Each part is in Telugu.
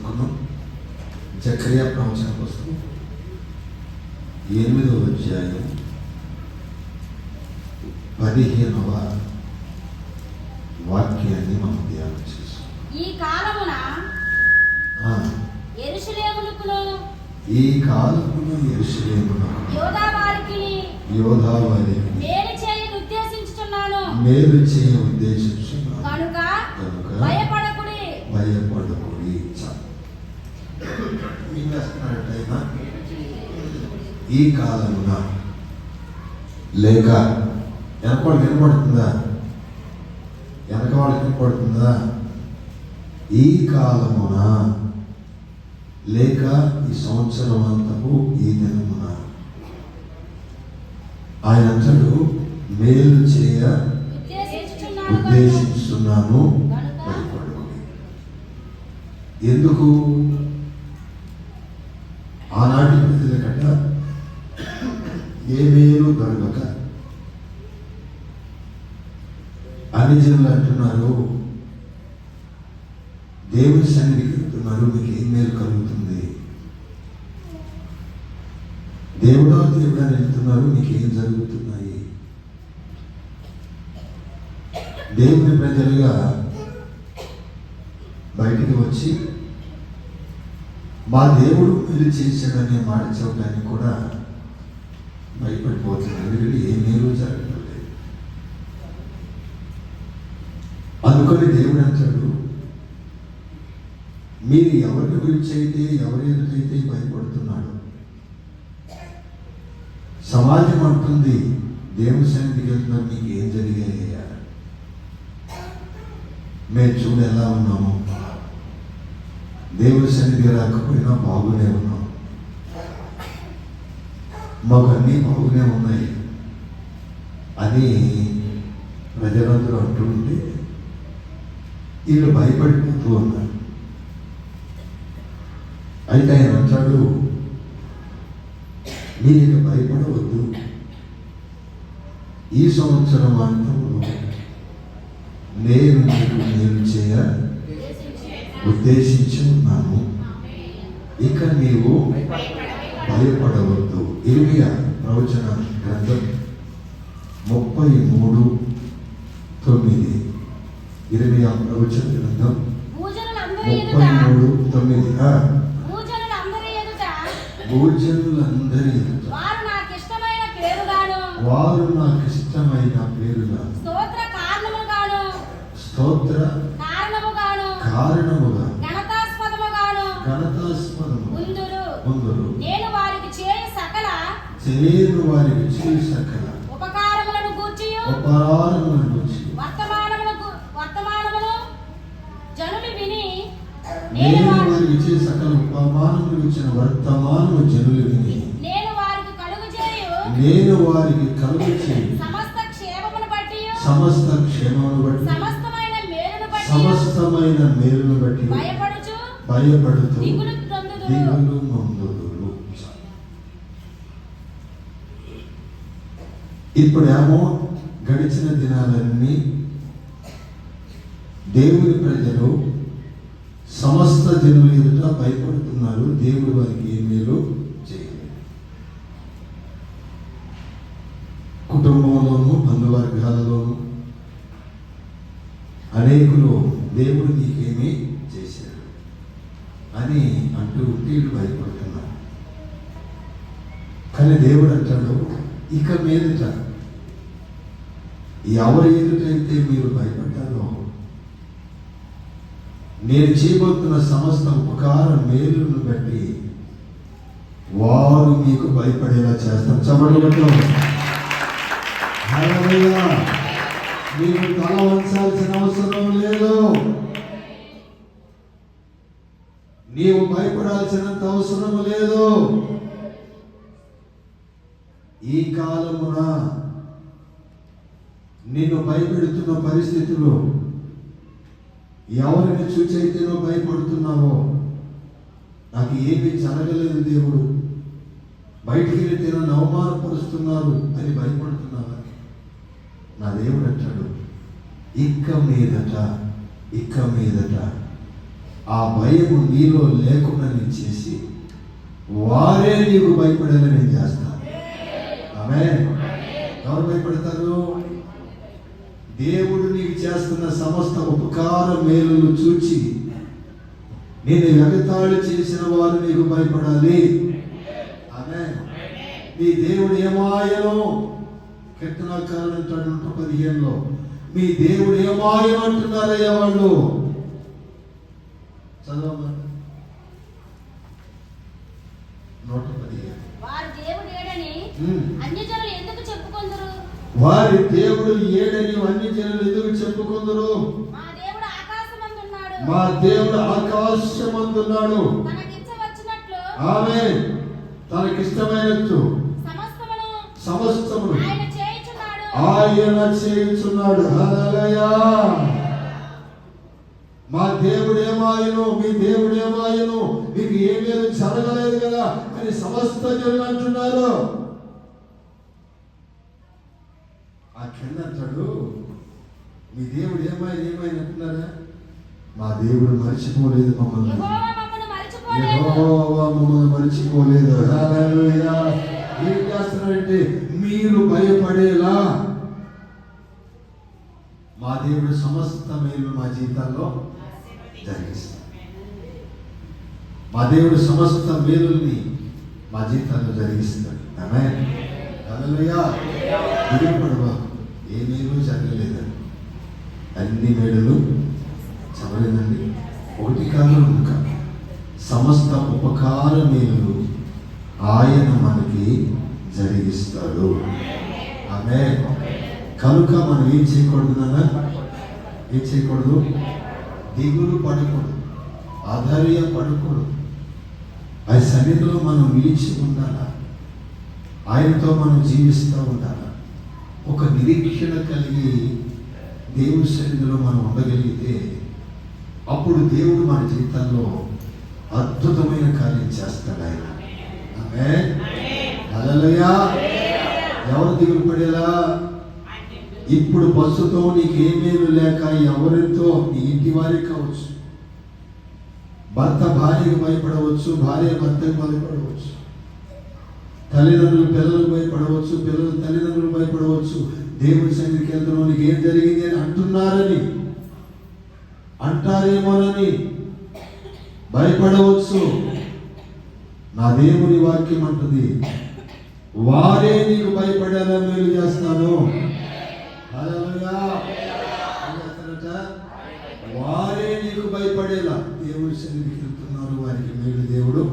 చదువుకున్నాం. జకర్యా ప్రవచన పుస్తకం 8వ అధ్యాయం 15వ వాక్యాన్ని మనం ధ్యానం చేస్తాం. ఈ కాలమున యెరూషలేమునకును యూదా వారికి మేలు చేయ ఉద్దేశించుచున్నాను కనుక భయపడకుడి. ఈ కాలమున లేక వెనకవాళ్ళకి వినపడుతుందా? ఈ కాలమున లేక ఈ సంవత్సరం అంతపు ఈ దినమున ఆయన అంటాడు, మేలు చేయ ఉద్దేశిస్తున్నాను, భయపడకుడి. ఎందుకు? ఆనాటి ప్రజలకట ఏ మేలు దొరకక అన్ని జనులు అంటున్నారు, దేవుని సన్నిధికి వెళ్తున్నారు, మీకు ఏం మేలు కలుగుతుంది? దేవుడా దేవుడా వెళ్తున్నారు, మీకు ఏం జరుగుతున్నాయి? దేవుని ప్రజలుగా బయటికి వచ్చి మా దేవుడు మేలు చేశాడనే మాట చెప్పడానికి కూడా భయపడిపోతున్నారు. వీళ్ళు ఏ మేలు జరగలేదు. అందుకని దేవుడు అంటాడు, మీరు ఎవరి గురించి అయితే ఎవరి ఎదుటైతే భయపడుతున్నాడు, సమాజం అంటుంది దేవుని సన్నిధికి వెళ్తున్నారు, మీకు ఏం జరిగాయ్యా? మేము చూడ ఎలా ఉన్నాము, దేవుని సన్నిధి రాకపోయినా బాగునే ఉన్నాం, మాకు అన్నీ బాగునే ఉన్నాయి అని ప్రజలందరూ అంటుంటే వీళ్ళు భయపడిపోతూ ఉన్నారు. అయితే ఆయన అంటాడు, మీరు భయపడవద్దు, ఈ సంవత్సరం అంతంలో నేను మీకు మేలు చేయ ఉద్దేశించి ఉన్నాను, ఇక నీవు భయపడవద్దు. ఇర్మియా ప్రవచన గ్రంథం 33:9. ఇర్మియా ప్రవచన గ్రంథం 33:9. భూజనులందరి ఎదుట వారు నాకు ఇష్టమైన పేరుగా స్తోత్ర కారణముగా ఘనతాస్పదము ముందురు నేను వారికి చేయు సకల ఉపకారములను గూర్చి వర్తమానమును జనులు విని నేను వారికి చేయ సకల ఉపమానములు ఇచ్చిన వర్తమానము జనులు విని నేను వారికి కలుగు చేయు సమస్త క్షేమమును బట్టి సమస్తమైన మేలును బట్టి భయపడుతూ దిగులు నొందుదురు. ఇప్పుడేమో గడిచిన దినాలన్నీ దేవుని ప్రజలు సమస్త జనుల ఎదుట భయపడుతున్నారు, దేవుడు వారికి ఏ మేలు చేయలేదు. కుటుంబంలోనూ బంధువర్గాలలోనూ అనేకులు దేవుడు నీకేమీ చేశాడు అని అంటూ వీళ్ళు భయపడుతున్నారు. కానీ దేవుడు అంటాడు, ఇక మీదట ఎవరి ఎదుటైతే మీరు భయపడ్డారో నేను చేయబోతున్న సమస్త ఉపకార మేలును బట్టి వారు మీకు భయపడేలా చేస్తాం. చబడగట్టు మీకు తల వంచాల్సిన అవసరం లేదు, నీవు భయపడాల్సినంత అవసరం లేదు. ఈ కాలమున నిన్ను భయపెడుతున్న పరిస్థితులు ఎవరిని చూచైతే నువ్వు భయపడుతున్నావో, నాకు ఏమీ జరగలేదు దేవుడు, బయటికి వెళితే నన్ను అవమానపరుస్తున్నారు అని భయపడుతున్నావా? నా దేవుడు అంటాడు, ఇక మీదట ఆ భయము నీలో లేకుండా నేను చేసి వారే నీకు భయపడేలా నేను చేస్తాను. ఆమేన్. ఎవరు భయపడతారు? దేవుడు నీకు చేస్తున్న సమస్త ఉపకార మేలులు చూచి నేను ఎగతాళి చేసిన వారు నీకు భయపడాలి. ఆమేన్. నీ దేవుడు ఏమాయనో, కీర్తనకారుడు అంటాడు 115లో, మీ దేవుడు ఏమాయనో అంటున్నారయ్యా వాళ్ళు. చదవమ్మా 115. వారి దేవుడు ఏడని అన్యజనులు ఎందుకు చెప్పుకొందురు? వారి దేవుడు ఏడని అన్ని జనులు ఎందుకు చెప్పుకుందరు? మా దేవుడు ఆకాశమందున్నాడు. మా దేవుడు ఆకాశమందున్నాడు. తనకిచ్చవచ్చినట్లు ఆమేన్. తనకిష్టమైనట్టు సమస్తమును ఆయన చేయుచున్నాడు. ఆయన చేయుచున్నాడు. హల్లెలూయా. మా దేవుడు ఏమాయను, మీ దేవుడు ఏమాయను, మీకు ఏమేమి జరగలేదు కదా అని సమస్త జనులు అంటున్నారు. ఆ కింద అంటాడు, మీ దేవుడు ఏమైనా అంటున్నారా? మా దేవుడు మర్చిపోలేదు మమ్మల్ని. యెహోవా మమ్మల్ని మర్చిపోలేదు. హల్లెలూయా. ఏం చేస్తున్నారంటే మీరు భయపడేలా మా దేవుడు సమస్త మేలు మా జీవితాల్లో జరిగిస్తాడు. మా దేవుడు సమస్త మేలుల్ని మా జీవితాల్లో జరిగిస్తాడు. ఆమేన్. హల్లెలూయా. భయపడవా, ఏ మేలు జరగలేదండి, అన్ని మేలులు చదవలేదండి. ఒకటి కాదు రెండు కాదు, సమస్త ఉపకార మేలులు ఆయన మనకి జరిగిస్తాడు. ఆమేన్. కనుక మనం ఏం చేయకూడదు నాన్న? ఏం చేయకూడదు? దిగులు పడకూడదు, ఆధైర్య పడకూడదు. ఆ సన్నిధిలో మనం నిలిచి ఉండాలా, ఆయనతో మనం జీవిస్తూ ఉండాలా. ఒక నిరీక్షణ కలిగి దేవుని సన్నిధిలో మనం ఉండగలిగితే అప్పుడు దేవుడు మన జీవితంలో అద్భుతమైన కార్యం చేస్తాడు ఆయన. ఆమేన్. హల్లెలూయా. ఎవరు దిగులు పడేలా? ఇప్పుడు బస్సుతో నీకు ఏమేమి లేక ఎవరితో, నీ ఇంటి వారికి కావచ్చు, భర్త భార్యకు భయపడవచ్చు, భార్య భర్తకు భయపడవచ్చు, తల్లిదండ్రులు పిల్లలకు భయపడవచ్చు, పిల్లలు తల్లిదండ్రులు భయపడవచ్చు. దేవుడి సన్నిధికి వెళ్తున్నావు, నీకు ఏం జరిగింది అని అంటారేమోనని భయపడవచ్చు. నా దేవుని వాక్యం అంటుంది, వారే నీకు భయపడేలా మేలు చేస్తాను. హల్లెలూయా. వారే నీకు భయపడేలా దేవుడి సన్నిధికి వెళ్తున్నారు, వారికి మేలు దేవుడు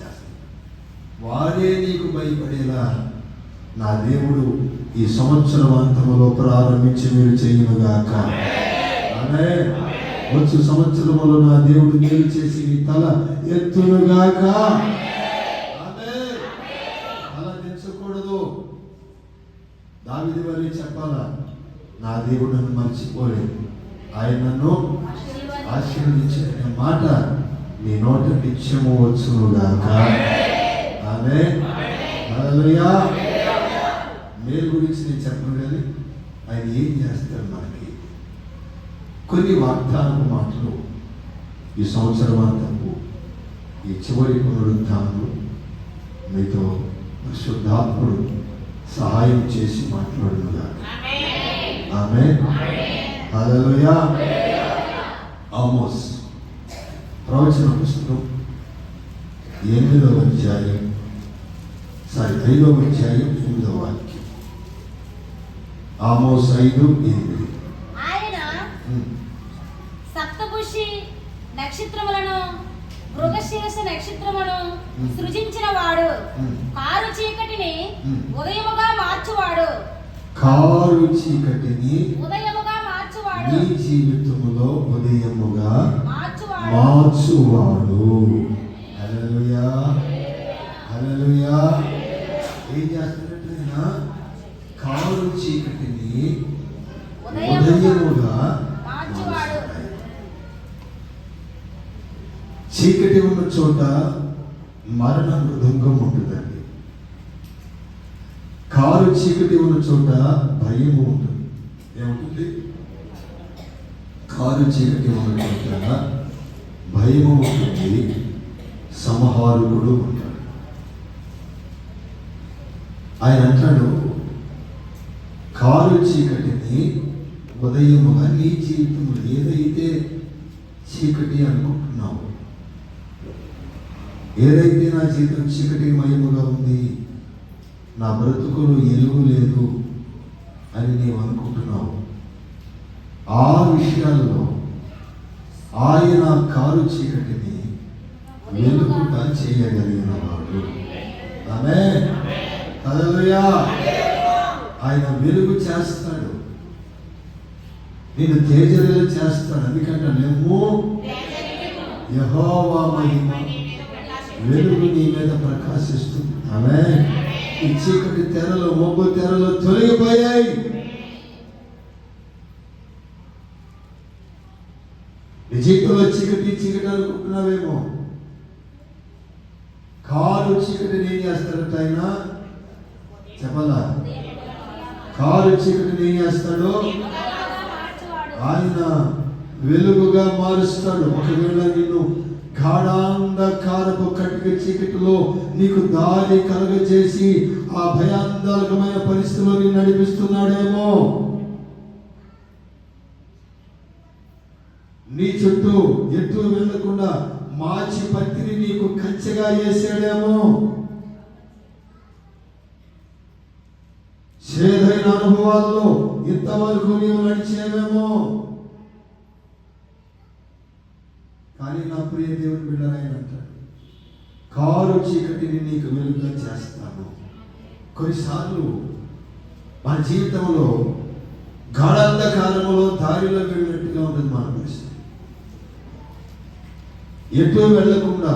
చేస్తాడు. వారే నీకు భయపడేలా నా దేవుడు ఈ సంవత్సరమంతములో ప్రారంభించి మీరు చేయనుగాక. ఆమేన్. వచ్చు సంవత్సరములో నా దేవుడు మేలు చేసి నీ తల ఎత్తునుగాక. ఆమేన్. తల దించకూడదు. దావీదు వలె చెప్పాలా, నా దేవుడు నన్ను మర్చిపోలేదు, ఆయన నన్ను ఆశీర్వదించిన మాట నీ నోట నిత్యము వచ్చునుగాక. ఆమేన్. హల్లెలూయా. మేలు గురించి నేను చెప్పను కానీ ఆయన ఏం చేస్తాడు మనకి కొన్ని వాగ్దానపు మాటలు ఈ సంవత్సరం అంతకు, ఈ చివరి పునరుద్ధానంలో మీతో పరిశుద్ధాత్ముడు సహాయం చేసి మాట్లాడునుగాక. ఆమేన్. హల్లెలూయా. ఆమోస్ ప్రవచన పుస్తకం 8వ అధ్యాయం 8వ వాక్యం. ఆమోస్ 5:8. ఆయన సప్తపుషి నక్షత్రములను మృగశీర్ష నక్షత్రమును సృజించిన వాడు, కారు చీకటిని ఉదయముగా మార్చువాడు. కారు చీకటిని ఉదయముగా మార్చువాడు. నీ జీవితములో ఉదయముగా మార్చువాడు. హల్లెలూయా. హల్లెలూయా. ఏం చేస్తాడంటే కారు చీకటిని ఉదయముగా మార్చువాడు. చీకటి ఉన్న చోట మరణ మృదంగం ఉంటుందండి. కారు చీకటి ఉన్న చోట భయము ఉంటుంది. ఏముంటుంది? కారు చీకటి ఉన్న చోట భయము ఉంటుంది, సంహారకుడు ఉంటాడు. ఆయన అంటాడు, కారు చీకటిని ఉదయముగా నీ జీవితంలో ఏదైతే చీకటి అనుకుంటున్నావు, ఏదైతే నా జీవితం చీకటి మయముగా ఉంది, నా బ్రతుకులు ఎలుగు లేదు అని నీవు అనుకుంటున్నావు, ఆ విషయాల్లో ఆయన కారు చీకటిని వెలుగుగా చేయగలిగిన వాడు. ఆమేన్. హల్లెలూయా. ఆయన వెలుగు చేస్తాడు, నేను తేజరిల్లు చేస్తాడు. ఎందుకంటే లెమ్ము యెహోవా మహిమ వెలుగు నీ మీద ప్రకాశిస్తుంది. ఆమేన్. ఈ చీకటి తెరలు, మబ్బు తెరలు తొలగిపోయాయి. నీ జీవితంలో చీకటి అనుకుంటున్నావేమో. కారు చీకటిని ఏం చేస్తాడట ఆయన? చెప్పాలా? కారు చీకటిని ఏం చేస్తాడు? ఆయన వెలుగుగా మారుస్తాడు. ఒకవేళ నిన్ను గాఢాంధకారపు కటిక చీకటిలో నీకు దారి కలుగజేసి ఆ భయాందోళకమైన పరిస్థితిలో నిన్ను నడిపిస్తున్నాడేమో. నీ చుట్టూ ఎటు వెళ్ళకుండా మాచి పత్తిని నీకు కంచెగా వేసాడేమో. చేదైన అనుభవాల్లో ఇంతవరకు నీవు నడిచేవేమో. కానీ నా ప్రియ దేవుని బిడ్డలైన అంటాడు, కారు చీకటిని నీకు వెలుగుగా చేస్తాను. కొన్నిసార్లు మన జీవితంలో గాఢాంధకారములో దారిలో వెళ్ళినట్టుగా ఉంటుంది మన పరిస్థితి. ఎటు వెళ్లకుండా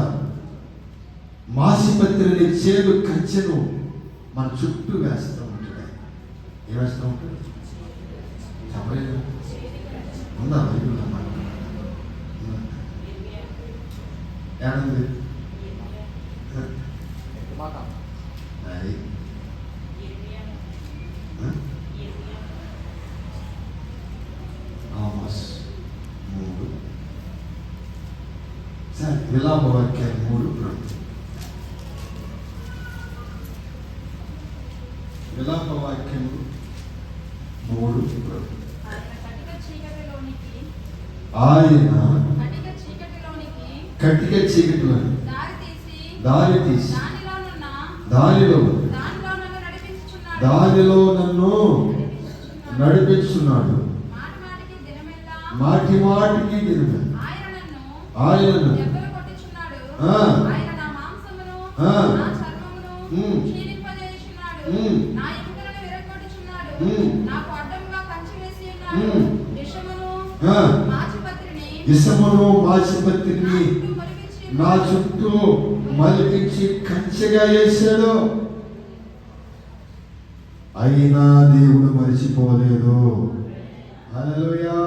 మాసిపత్రిని చేదు కంచెను మన చుట్టూ వేస్తూ ఉంటాడు. ఏం వేస్తూ ఉంటాడు? చెప్పలేదు ఉందా? ఏమంది? సరే, విలాప వాక్యాలు 3. విలాప వాక్యము 3. ఆయన కటిక చీకటిలోని దారి తీసి దానిలో నన్ను నడిపించున్నాడు. మాటి మాటికి దినమే ఆయనను ఇసమును మాచిపత్రిని నా చుట్టూ మలిపించి కంచెగా వేశాడు. అయినా దేవుడు మరిచిపోలేదు. హల్లెలూయా.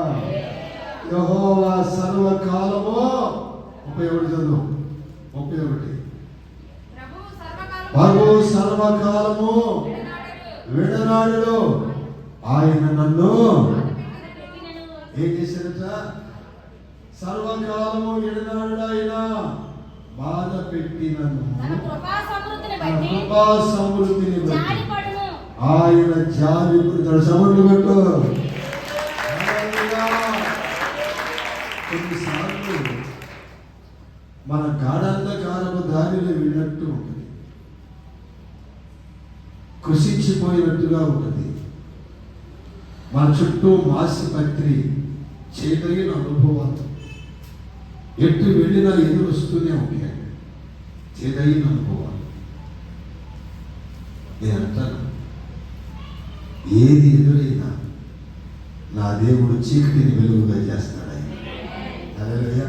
యెహోవా సర్వకాలము 31 ప్రభువు సర్వకాలము విడనాడు. ఆయన నన్ను ఏం చేశాడట? సర్వకాలము విడనాడు. ఆయన బాధ పెట్టి నన్ను కృపా సమృద్ధిని బట్టి ఆయన జాలి పుడతాడు. సముద్రం పెట్టు. కొన్నిసార్లు మన గాఢాంధకారపు దారిలో వెళ్ళినట్టు ఉంటుంది, కృషించిపోయినట్టుగా ఉంటుంది. మన చుట్టూ మాసిపత్రి చేదగిన అనుభవాలు ఎటు వెళ్ళినా ఎదురు వస్తూనే ఉంటాయి. చేదగిన అనుభవాలు. నేను అంటాను, ఏది ఎదురైనా నా దేవుడు చీకటిని వెలుగుగా చేస్తాడు. హల్లెలూయా.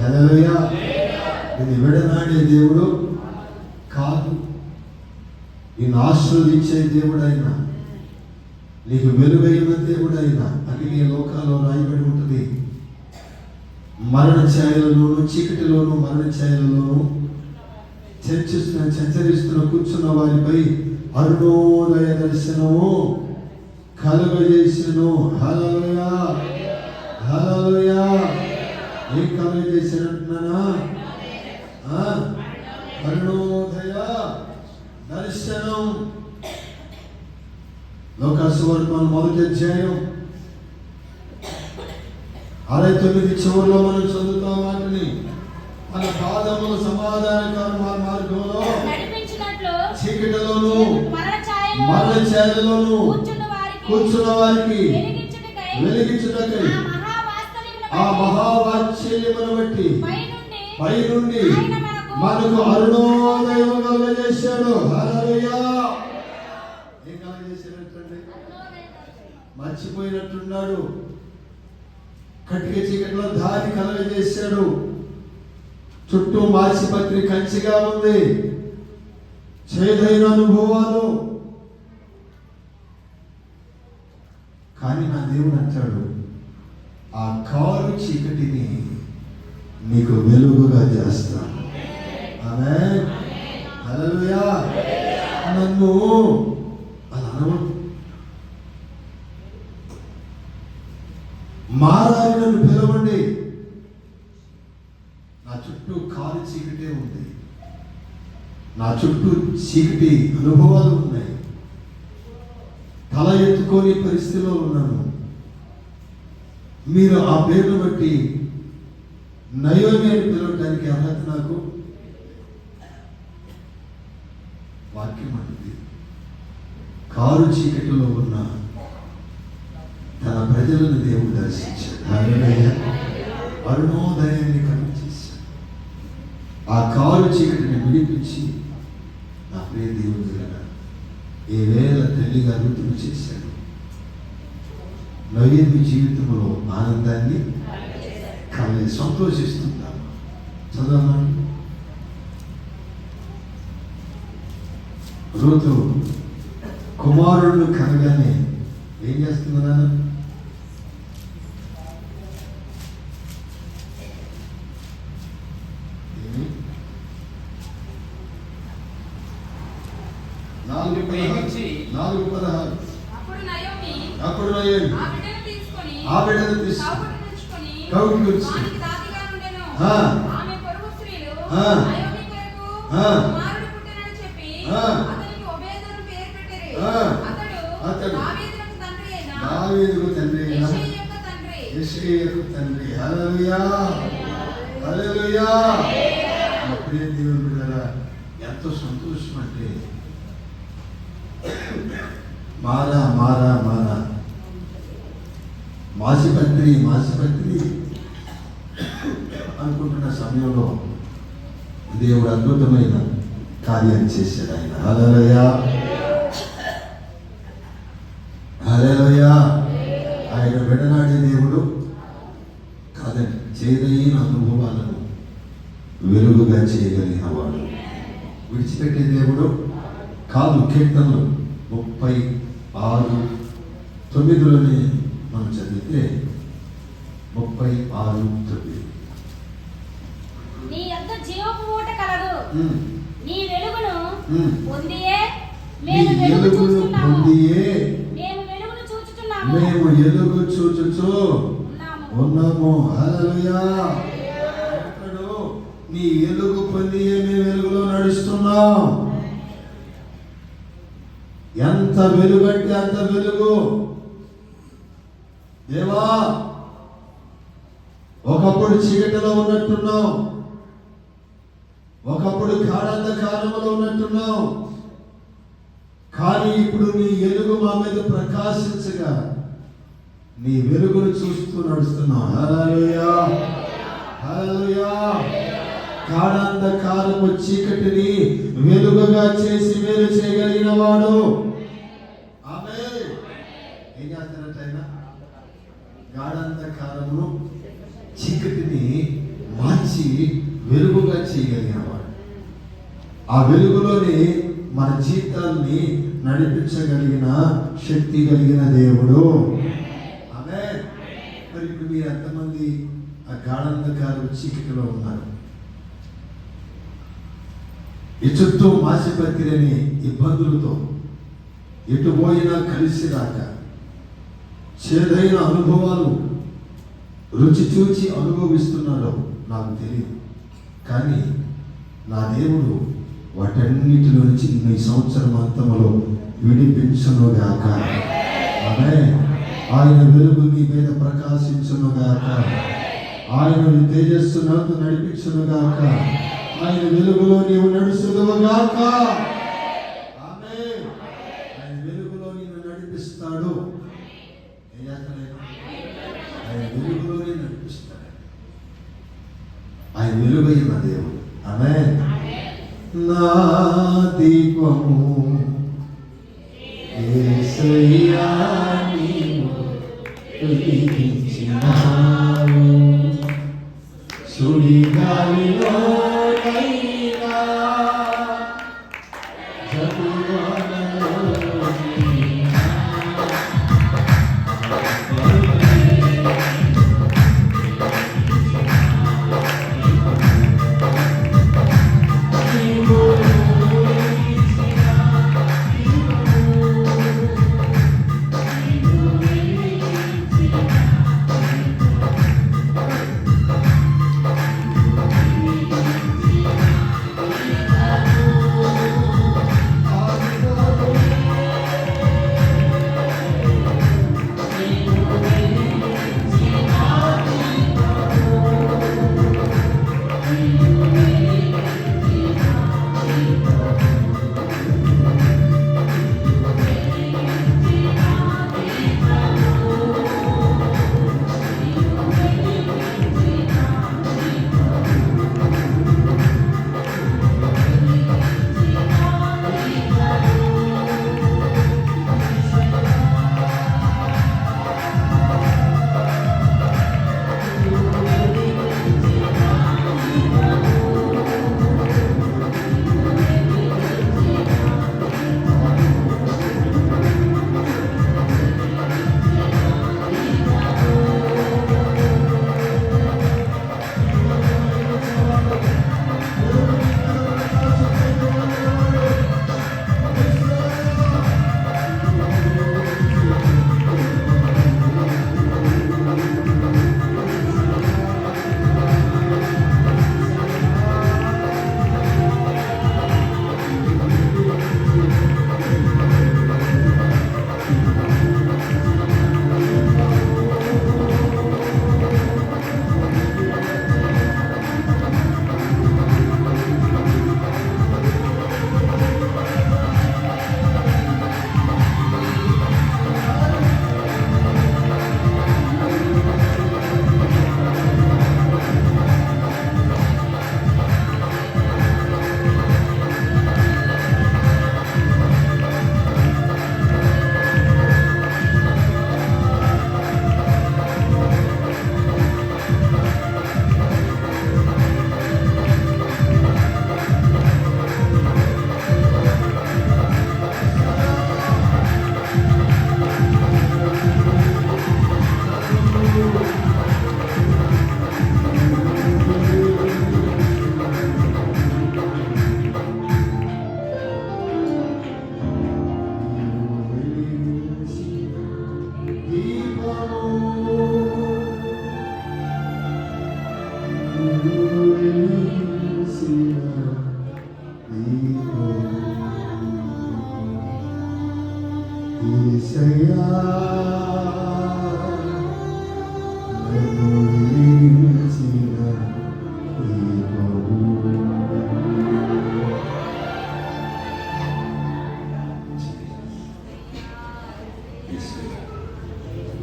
హల్లెలూయా. ఇది విడనాడే దేవుడు కాదు, నిన్ను ఆశీర్వదించే దేవుడు అయినా, నీకు వెలుగైన దేవుడు అయినా. అందుకే లోకాల్లో రాయబడి ఉంటుంది, మరణ ఛాయలలోను చీకటిలోను మరణ ఛాయలలోను సంచరిస్తున్న కూర్చున్న వారిపై అరుణోదయ దర్శనము కలుగజేసెను. హల్లెలూయా. హల్లెలూయా. ఏం కలుగ చేశారంటున్నానా? అరుణోదయ దర్శనం. లోకాసువార్త మొదటి అధ్యాయం 69 చివరిలో మనం చదువుతాం వాటిని. మన పాదములు సమాధానకర మార్గంలో నడిపించినట్లు చీకటిలోను మరణ ఛాయలోను కూర్చున్న వారికి వెలిగించుటకై ఆ మహావాత్సల్యమును బట్టి పైనుండి మనకు అరుణోదయం కలుగజేశాడు. హల్లెలూయా. ఏం కలుగజేశాడంటే మర్చిపోయినట్టున్నాడు. కటిక చీకటిలో దారి కలుగజేశాడు. చుట్టూ మాసిపత్రి కంచిగా ఉంది. చేదైన అనుభవాలు. కానీ నా దేవుడు అంటాడు, ఆ కారు చీకటిని నీకు వెలుగుగా చేస్తాను. ఆమేన్. హల్లెలూయా. నన్ను అలా అనవద్దు. మారాలి, నన్ను పిలవండి. నా చుట్టూ కారు చీకటే ఉంది. నా చుట్టూ చీకటి అనుభవాలు ఉన్నాయి. తల ఎత్తుకోని పరిస్థితిలో ఉన్నాను. మీరు ఆ పేరును బట్టి నయోమి అని పిలవడానికి అర్హత నాకు. వాక్యం అంటుంది, కారు చీకటిలో ఉన్న తన ప్రజలను దేవుడు దర్శించాడు. హల్లెలూయా. అరుణోదయాన్ని కలుగజేశాడు. ఆ కారు చీకటిని విడిపించి నా ప్రియ దేవుడు ఏ వేళ తల్లిగా ఋతువు చేశాడు. నయోమి జీవితంలో ఆనందాన్ని కలిగి సంతోషిస్తున్నాను. చదవమని. ఋతు కుమారుడు కనగానే ఏం చేస్తున్నా? అప్పుడు నయోమి ఆ బిడ్డను తీసుకొని కౌగిలించుకొని అతడు దావీదుకు తండ్రి అయిన యెషయకు తండ్రి. హల్లెలూయా. హల్లెలూయా. నా ప్రియ దేవుని బిడ్డలారా, ఎంతో సంతోషం అంటే మారా మారా మారా మాసిపత్రి అనుకుంటున్న సమయంలో దేవుడు అద్భుతమైన కార్యం చేశాడు. ఆయన హల్లెలూయా. హల్లెలూయా. ఆయన విడనాడే దేవుడు కాదండి, చేదైన అనుభవాలను వెలుగుగా చేయగలిగిన వాడు. విడిచిపెట్టే దేవుడు కాదు. కీర్తనలు 36:9 మనం చదివితే 36:9 నీ యొద్ద జీవపు ఊట కలదు. నీ వెలుగును పొందియే మేము వెలుగు చూచుచు ఉన్నాము. హల్లెలూయా. నీ వెలుగు పొందియే మేము వెలుగులో నడుస్తున్నాం. ఎంత వెలుగు అంటే అంత వెలుగు. దేవా, ఒకప్పుడు చీకటిలో ఉన్నట్టున్నాం, ఒకప్పుడు గాఢాంధకారములో ఉన్నట్టున్నాం, కానీ ఇప్పుడు నీ వెలుగు మా మీద ప్రకాశించగా నీ వెలుగును చూస్తూ నడుస్తున్నాం. హల్లెలూయా. హల్లెలూయా. గాఢాంధకారము చీకటిని వెలుగుగా చేసి మేలు చేయగలిగిన వాడు. ఆమేన్. ఏం చేస్తారంటే ఆయన గాఢాంధకారమును చీకటిని మార్చి వెలుగుగా చేయగలిగిన వాడు. ఆ వెలుగులోని మన జీవితాన్ని నడిపించగలిగిన శక్తి కలిగిన దేవుడు. ఆమేన్. మరి ఇప్పుడు మీరు ఎంతమంది ఆ గాఢాంధకారము చీకటిలో ఉన్నారు? ఈ చుట్టూ మాసిపత్రిని ఇబ్బందులతో ఎటు పోయినా కలిసి రాక చేదైన అనుభవాలు రుచి చూచి అనుభవిస్తున్నాడో నాకు తెలియదు, కానీ నా దేవుడు వాటన్నిటిలో నుంచి ఈ సంవత్సరం అంతములో విడిపించునుగాక. ఆమేన్. ఆయన వెలుగు నీ మీద ప్రకాశించునుగాక. ఆయన తేజస్సు నాకు నడిపించునుగాక. ఆయన వెలుగులో నీవు నడుచుదువుగాక. ఆమేన్. ఆయన వెలుగులో నిన్ను నడిపిస్తాడు. ఏం చేస్తాడు? ఆయన వెలుగులోనే నడిపిస్తాడు. ఆయన వెలుగైన దేవుడు. ఆమేన్. నా దీపము యేసయ్యా నీవు వెలిగించినావు, సుడిగాలిలోనైనా జగవానలోనైనా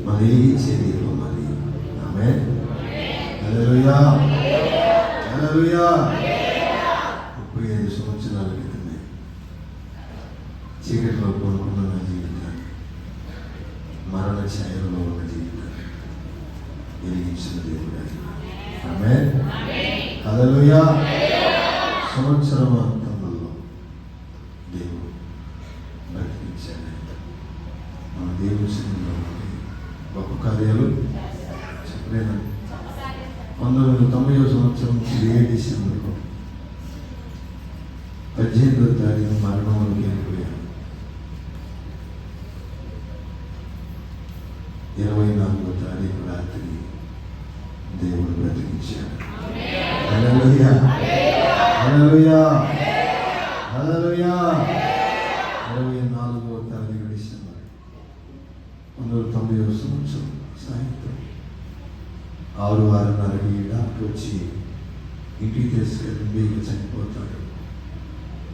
మరి చెయ్యరు మరి. ఆమేన్. హల్లెలూయా. హల్లెలూయా. 35 సంవత్సరాల క్రితమే చీకటిలో కోరుకున్న నా జీవితాన్ని, మరణ ఛాయలో ఉన్న జీవితాన్ని వెలిగించిన దేవుడు. ఆమేన్. హల్లెలూయా. సంవత్సరం అంతంలో దేవుడు బ్రతికించాడు. మన దేవుని సన్నిధిలో గొప్ప కార్యాలు చెప్పలేను. 1990 సంవత్సరం 7 డిసెంబర్లో 18వ తారీఖు మరణంలోకి వెళ్ళిపోయాను. 24వ తారీఖు రాత్రి దేవుడు బ్రతికించాడు. హల్లెలూయా, హల్లెలూయా, హల్లెలూయా. 24వ తారీఖు డిసెంబర్ 1990 సంవత్సరం సాయంత్రం 6:30కి డాక్టర్ వచ్చి ఇంటికి తీసుకెళ్ళి ఇక చనిపోతాడు,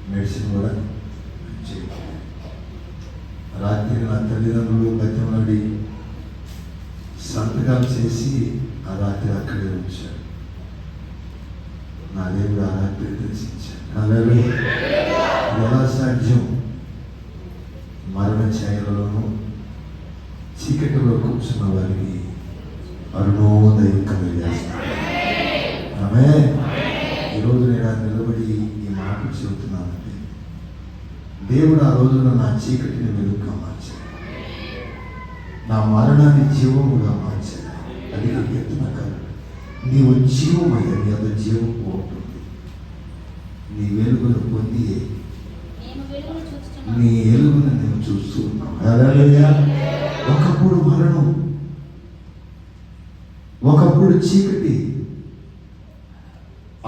మెడిసిన్ కూడా చేయలేదు. రాత్రి నా తల్లిదండ్రులు బతిమలాడి సంతకాలు చేసి ఆ రాత్రి అక్కడే ఉంచాడు. నా దేవుడు ఆ రాత్రి దర్శించాడు. హల్లెలూయా. ఎలా సాధ్యం? మరణ ఛాయలలోనూ చీకటిలో కూర్చున్న వారికి అరుణోదయం కలిగేస్తాడు. ఆమేన్. ఈరోజు నేను నిలబడి ఈ మాట చెబుతున్నానంటే దేవుడు ఆ రోజున నా చీకటిని వెలుగుగా మార్చాడు, నా మరణాన్ని జీవముగా మార్చాడు. అది ఎత్తున కాదు, నీవు జీవమయ్యా, నీ అంత జీవం పోతుంది. నీ వెలుగును పొంది నీ వెలుగును నేను చూస్తూ ఉన్నాను. హల్లెలూయా. ఒకప్పుడు మరణం, ఒకప్పుడు చీకటి,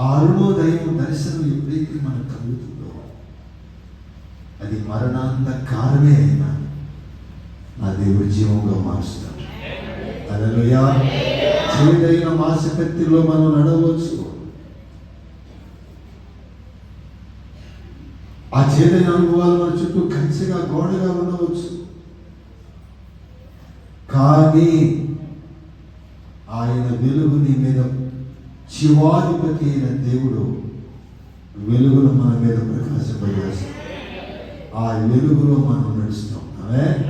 ఆ అరుణోదయం దర్శనం ఎప్పుడైతే మనకు కలుగుతుందో అది మరణాంధకారమే అయినా నా దేవుడి జీవంగా మారుస్తాడు. హల్లెలూయా. చేదైన మాసకత్తిలో మనం నడవచ్చు. ఆ చేదైన అనుభవాలు మన చుట్టూ కంచెగా గోడగా ఉండవచ్చు. కానీ ఆయన వెలుగు నీ మీద, శివాధిపతి అయిన దేవుడు వెలుగును మన మీద ప్రకాశింపజేస్తాడు. ఆ వెలుగులో మనం నడుస్తాం. ఆమేన్.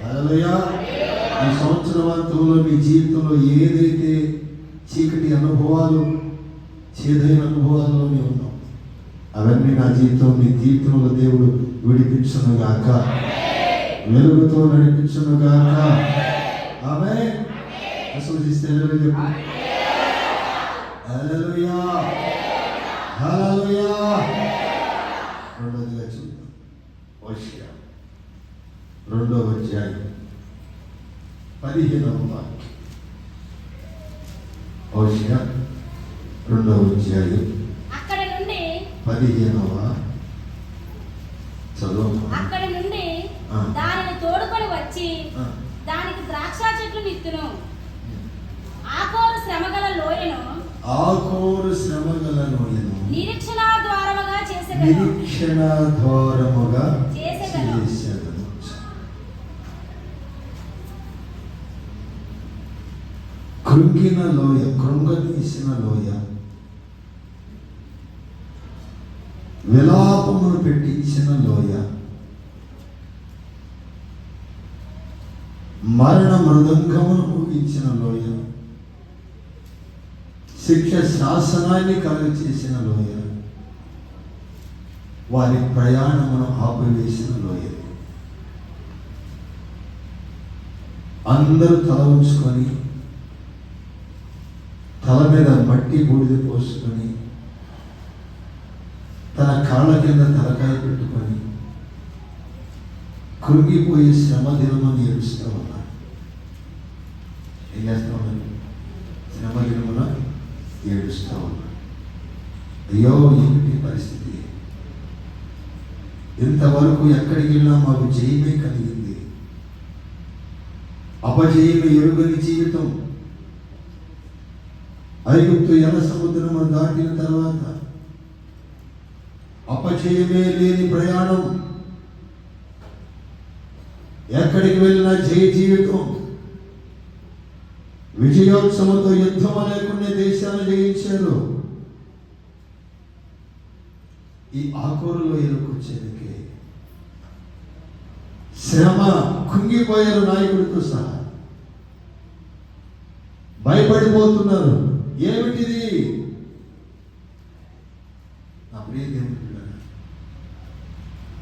హల్లెలూయా. ఈ సంవత్సరవంతంలో మీ జీవితంలో ఏదైతే చీకటి అనుభవాలు, చేదైన అనుభవాల్లో ఉన్నాం, అవన్నీ నా జీవితం, మీ జీవితంలో దేవుడు విడిపించునుగాక, వెలుగుతో నడిపించునుగాక. ఆమేన్. విశ్వసిస్తే చెప్పు. హల్లెలూయా, హల్లెలూయా. రెండోదిగా చూద్దాం. హోషేయ 2వ అధ్యాయం 15వ వాక్యం. హోషేయ 2వ అధ్యాయం అక్కడి నుండి 15వ చదువు. అక్కడి నుండి దానిని తోడుకొని వచ్చి దానికి ద్రాక్ష చెట్లు నిత్తును, ఆకోరు శ్రమగల లోయను నిరీక్షణ ద్వారముగా చేసేదను. కృంగిన లోయ, కృంగతీసిన లోయ, విలాపమును పెట్టించిన లోయ, మరణ మృదంగమును ఊగించిన లోయ, శిక్ష శాసనాన్ని కలుగచేసిన లోయ, వారి ప్రయాణమును ఆపివేసిన లోయ. అందరూ తల ఉంచుకొని, తల మీద మట్టి బూడిద పోసుకొని, తన కాళ్ళ కింద తలకాయ పెట్టుకొని కృంగిపోయి శ్రమ దినమని ఏడుస్తూ ఉన్నారు. ఏం చేస్తూ ఉన్నారు? శ్రమ దినమున ఏడుస్తూ ఉన్నారు. అయ్యో ఏమిటి పరిస్థితి, ఇంతవరకు ఎక్కడికి వెళ్ళినా మాకు జయమే కలిగింది, అపజయమే ఎరుగని జీవితం. ఐగుప్తు ఎర్ర సముద్రము దాటిన తర్వాత అపజయమే లేని ప్రయాణం, ఎక్కడికి వెళ్ళినా జయ జీవితం, విజయోత్సవంతో యుద్ధం లేకుండా దేశాన్ని జయించారు. ఈ ఆకోరులో ఎరుకొచ్చేందుకే శ్రమ, కుంగిపోయారు నాయకుడితో సహా, భయపడిపోతున్నారు. ఏమిటిది? నా ప్రియ దేవుడు,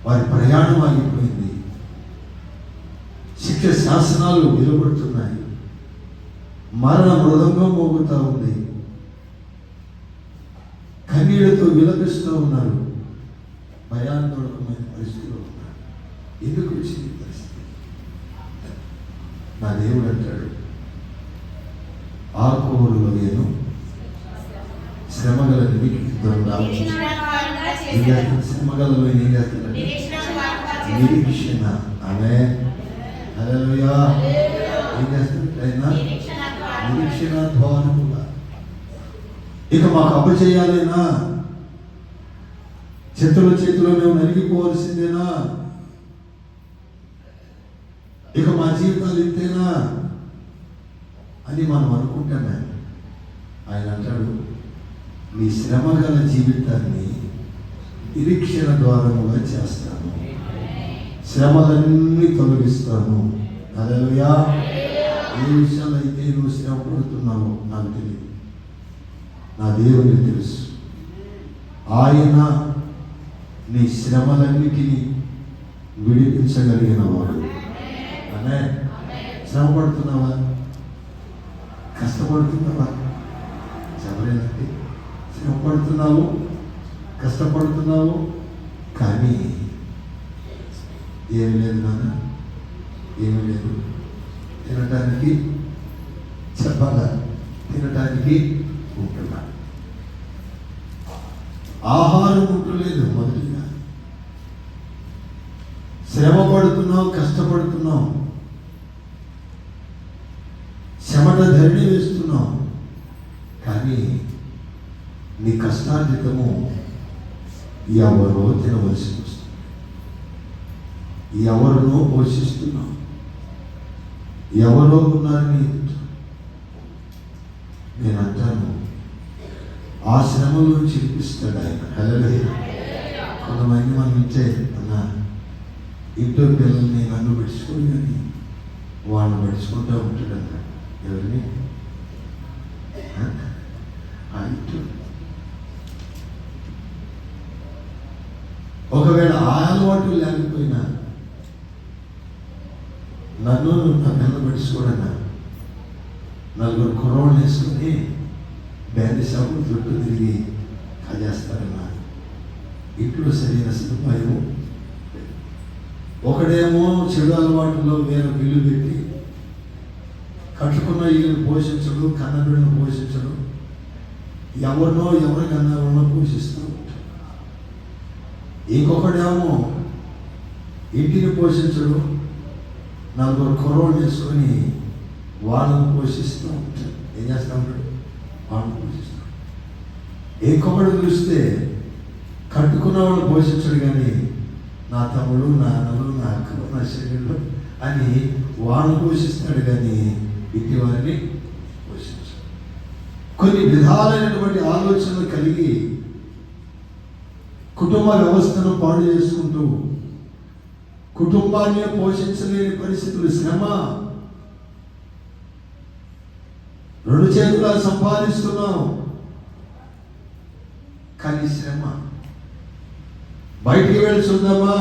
వారి ప్రయాణం ఆగిపోయింది, శిక్ష శాసనాలు వెలువడుతున్నాయి, మరణ మృదంగం మోగుతూ ఉంది, కన్నీళ్లతో విలపిస్తూ ఉన్నారు, భయాందోళనమైన పరిస్థితిలో ఉన్నారు. ఎందుకు వచ్చింది పరిస్థితి? నా దేవుడు అంటాడు, ఆకుకూరలో నేను శ్రమగల శ్రమగలలో ఏం చేస్తానంటే నిరీక్షణ. ఆమె హల్లెలూయా. ఏం చేస్తాడు ఆయన? నిరీక్షణ ద్వారముగా. ఇక మాకు అప్పచేయాలేనా? చేతిలో మేము నలిగిపోవలసిందేనా? ఇక మా జీవితాలు ఇంతేనా అని మనం అనుకుంటామే. ఆయన అంటాడు, మీ శ్రమ గల జీవితాన్ని నిరీక్షణ ద్వారముగా చేస్తాను, శ్రమలన్నీ తొలగిస్తాను. హల్లెలూయా. ఏ విషయాలు అయితే నువ్వు శ్రమ పడుతున్నావో నాకు తెలియదు, నా దేవునికి తెలుసు. ఆయన నీ శ్రమలన్నిటినీ విడిపించగలిగిన వాడు. అనే శ్రమ పడుతున్నావా? కష్టపడుతున్నావా? చెప్పలేదండి. శ్రమ పడుతున్నావు, కష్టపడుతున్నావు, కానీ ఏమి లేదు నాన్న, ఏమి లేదు. తినటానికి చెప్పాలా? తినటానికి ఉంటున్నా, ఆహారం ఉంటలేదు. మొదటిగా శ్రమ పడుతున్నావు, కష్టపడుతున్నావు, చెమట ధరణి వేస్తున్నావు, కానీ నీ కష్టార్జితము ఎవరో తినవలసి వస్తుంది, ఎవరినో పోషిస్తున్నావు, ఎవరో ఉన్నారని. నేను అంటాను, ఆ శ్రమలో చిరిపిస్తాడు ఆయన. హల్లెలూయా. కొంతమంది మనం ఇచ్చే అన్న ఇంట్లో పిల్లల్ని నన్ను పెట్టుకోని కానీ వాళ్ళని పెట్టుకుంటూ ఉంటాడు అన్న. ఎవరిని? ఇంట్లో. ఒకవేళ ఆ అలవాటు లేకపోయినా నన్ను నా పిల్లలు పెట్టుకోడన్నా నలుగురు కుర్రోళ్ళు వేసుకుని బ్యాండ్ షాపులు చుట్టూ తిరిగి కాజేస్తారన్నా. ఇంట్లో సరైన సదుపాయం. ఒకడేమో చెడు అలవాటులో వేరే బిల్లు పెట్టి కట్టుకున్న ఇల్లును పోషించడు, కన్నబిడ్డను పోషించడు, ఎవరికన్నా పోషిస్తూ ఉంటాడు. ఇంకొకడేమో ఇంటిని పోషించడు, నలుగురు కుర్రోళ్ళు వేసుకొని వాళ్ళను పోషిస్తూ ఉంటాడు. ఏం చేస్తూ ఉంటాడు? వాళ్ళని పోషిస్తాడు. ఇంకొకడు చూస్తే కట్టుకున్న వాళ్ళు పోషించడు, కానీ నా తమ్ముడు, నా అన్నలు, నా అక్కలు, నా శరీరులు అని వాళ్ళని పోషిస్తాడు, కానీ ఇంటి వారిని పోషించాడు. కొన్ని విధాలైనటువంటి ఆలోచనలు కలిగి కుటుంబ వ్యవస్థను పాడు చేసుకుంటూ కుటుంబాన్ని పోషించలేని పరిస్థితులు. శ్రమ. రెండు చేతులా సంపాదిస్తున్నాం, కానీ శ్రమ. బయటికి వెళ్ళి చూద్దామా?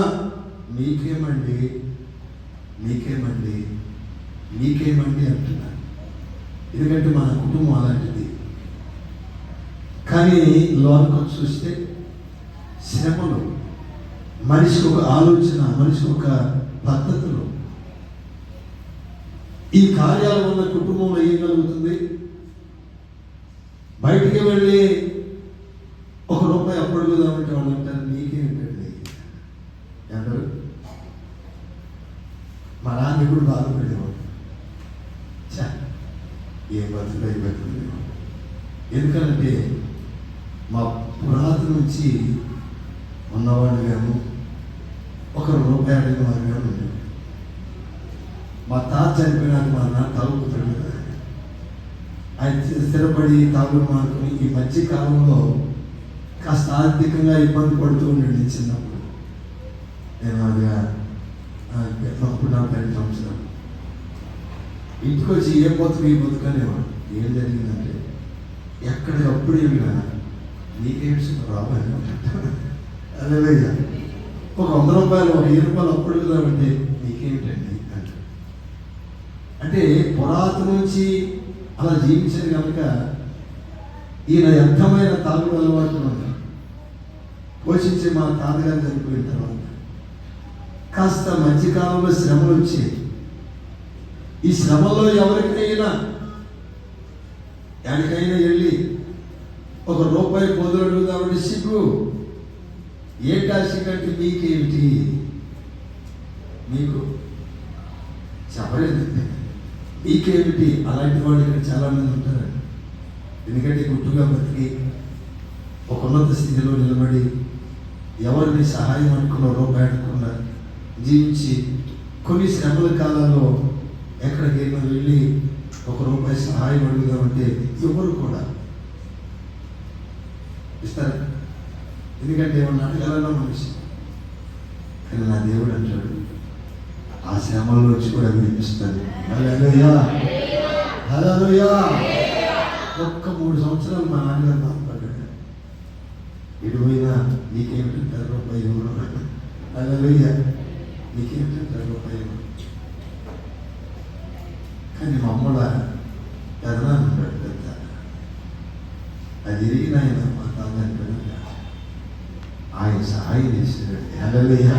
మీకేమండి అంటున్నారు. ఎందుకంటే మన కుటుంబం అలాంటిది. కానీ లోనికి చూస్తే శ్రమలు, మనిషికి ఒక ఆలోచన, మనిషికి ఒక పద్ధతులు. ఈ కార్యాల వల్ల కుటుంబంలో ఏం కలుగుతుంది? బయటికి వెళ్ళి ₹1 అప్పడుగుదామంటే వాళ్ళు అంటారు, నీకేంటండి అంటారు. మా నాన్న ఇప్పుడు బాధపడేవాడు, ఏ బతుకులు. ఎందుకంటే మా పురాతన నుంచి ఉన్నవాడు గాను ₹1 అడిగిన వాడు గాను. మా తాత చనిపోయినాక మా నాన్న తాగుతాడు కదా, ఆయన స్థిరపడి తాగుడు మానుకుని ఈ మధ్య కాలంలో కాస్త ఆర్థికంగా ఇబ్బంది పడుతూ ఉండండి. చిన్నప్పుడు నేను అదిగా అప్పుడు నా 10 సంవత్సరాలు ఇంటికి వచ్చి ఏ బతుకు అనేవాడు. ఏం జరిగిందంటే ఎక్కడికప్పుడు ఏమిగా నీకేంటి రాబోయే అదే ఒక ₹100 ₹1000 అప్పుడు కదామంటే నీకేమిటండి అంటే. అంటే పురాతన నుంచి అలా జీవించారు కనుక ఈయన వ్యర్థమైన తాగుడు అలవాట్లు పోషించి మా తాతగారు చనిపోయిన తర్వాత కాస్త మధ్యకాలంలో శ్రమలు వచ్చాయి. ఈ శ్రమలో ఎవరికైనా ఎక్కడికైనా వెళ్ళి ఒక రూపాయి పొదులు అడుగుదామంటే సిగ్గు. ఏంటి ఆ సిగ్గు అంటే మీకేమిటి, మీకు చెప్పలేదు, మీకేమిటి. అలాంటి వాళ్ళు ఇక్కడ చాలామంది ఉంటారు. ఎందుకంటే గుట్టుగా బతికి ఒక ఉన్నత స్థితిలో నిలబడి ఎవరిని సహాయం అనుకున్న రూపాయి అనుకున్నా జీవించి కొన్ని శ్రమల కాలంలో ఎక్కడికైనా వెళ్ళి ఒక రూపాయి సహాయం అడుగుదామంటే ఎవరు కూడా ఇస్తారు. ఎందుకంటే ఏమన్నా అడగాలన్నా మనిషి. కానీ నా దేవుడు అంటాడు, ఆ శ్రమల్లో వచ్చి కూడా వినిపిస్తాడు. హల్లెలూయా, హల్లెలూయా. ఒక్క 3 సంవత్సరాలు మా నాన్నగారు బాధపడ్డాడు. ఇటు పోయినా నీకేమిటంటారు రూపాయి ఎవరు. హల్లెలూయా, నీకేమిటంటారు రూపాయి ఎవరు. కానీ మా అమ్మడ పెదనాన్న ఉంటాడు పెద్ద, అది ఎరిగిన ఆయన మా తాత ఆయన సహాయం చేసేవాడు. హల్లెలూయా.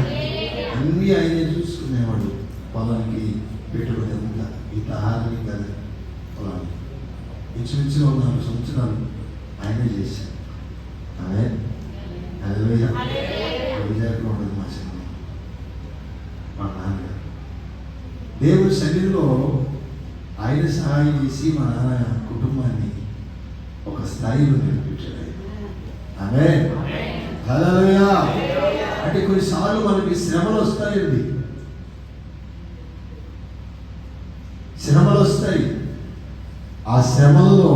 అన్నీ ఆయనే చూసుకునేవాడు. పొలానికి పెట్టుబడి అంతా ఇంత ఆహారం కదా పొలానికి ఇంచుమించుగా 4 సంవత్సరాలు ఆయనే చేశాడు. ఆమె హల్లెలూయా. విజయకులు ఉండదు మా సినిమా మా నాన్నగారు. దేవుడి సన్నిధిలో ఆయన సహాయం చేసి మా నాన్న కుటుంబాన్ని ఒక స్థాయిలో నిలిపించాడు. ఆమె హల్లెలూయా. అంటే కొన్నిసార్లు మనకి శ్రమలు వస్తాయండి, శ్రమలు వస్తాయి. ఆ శ్రమలలో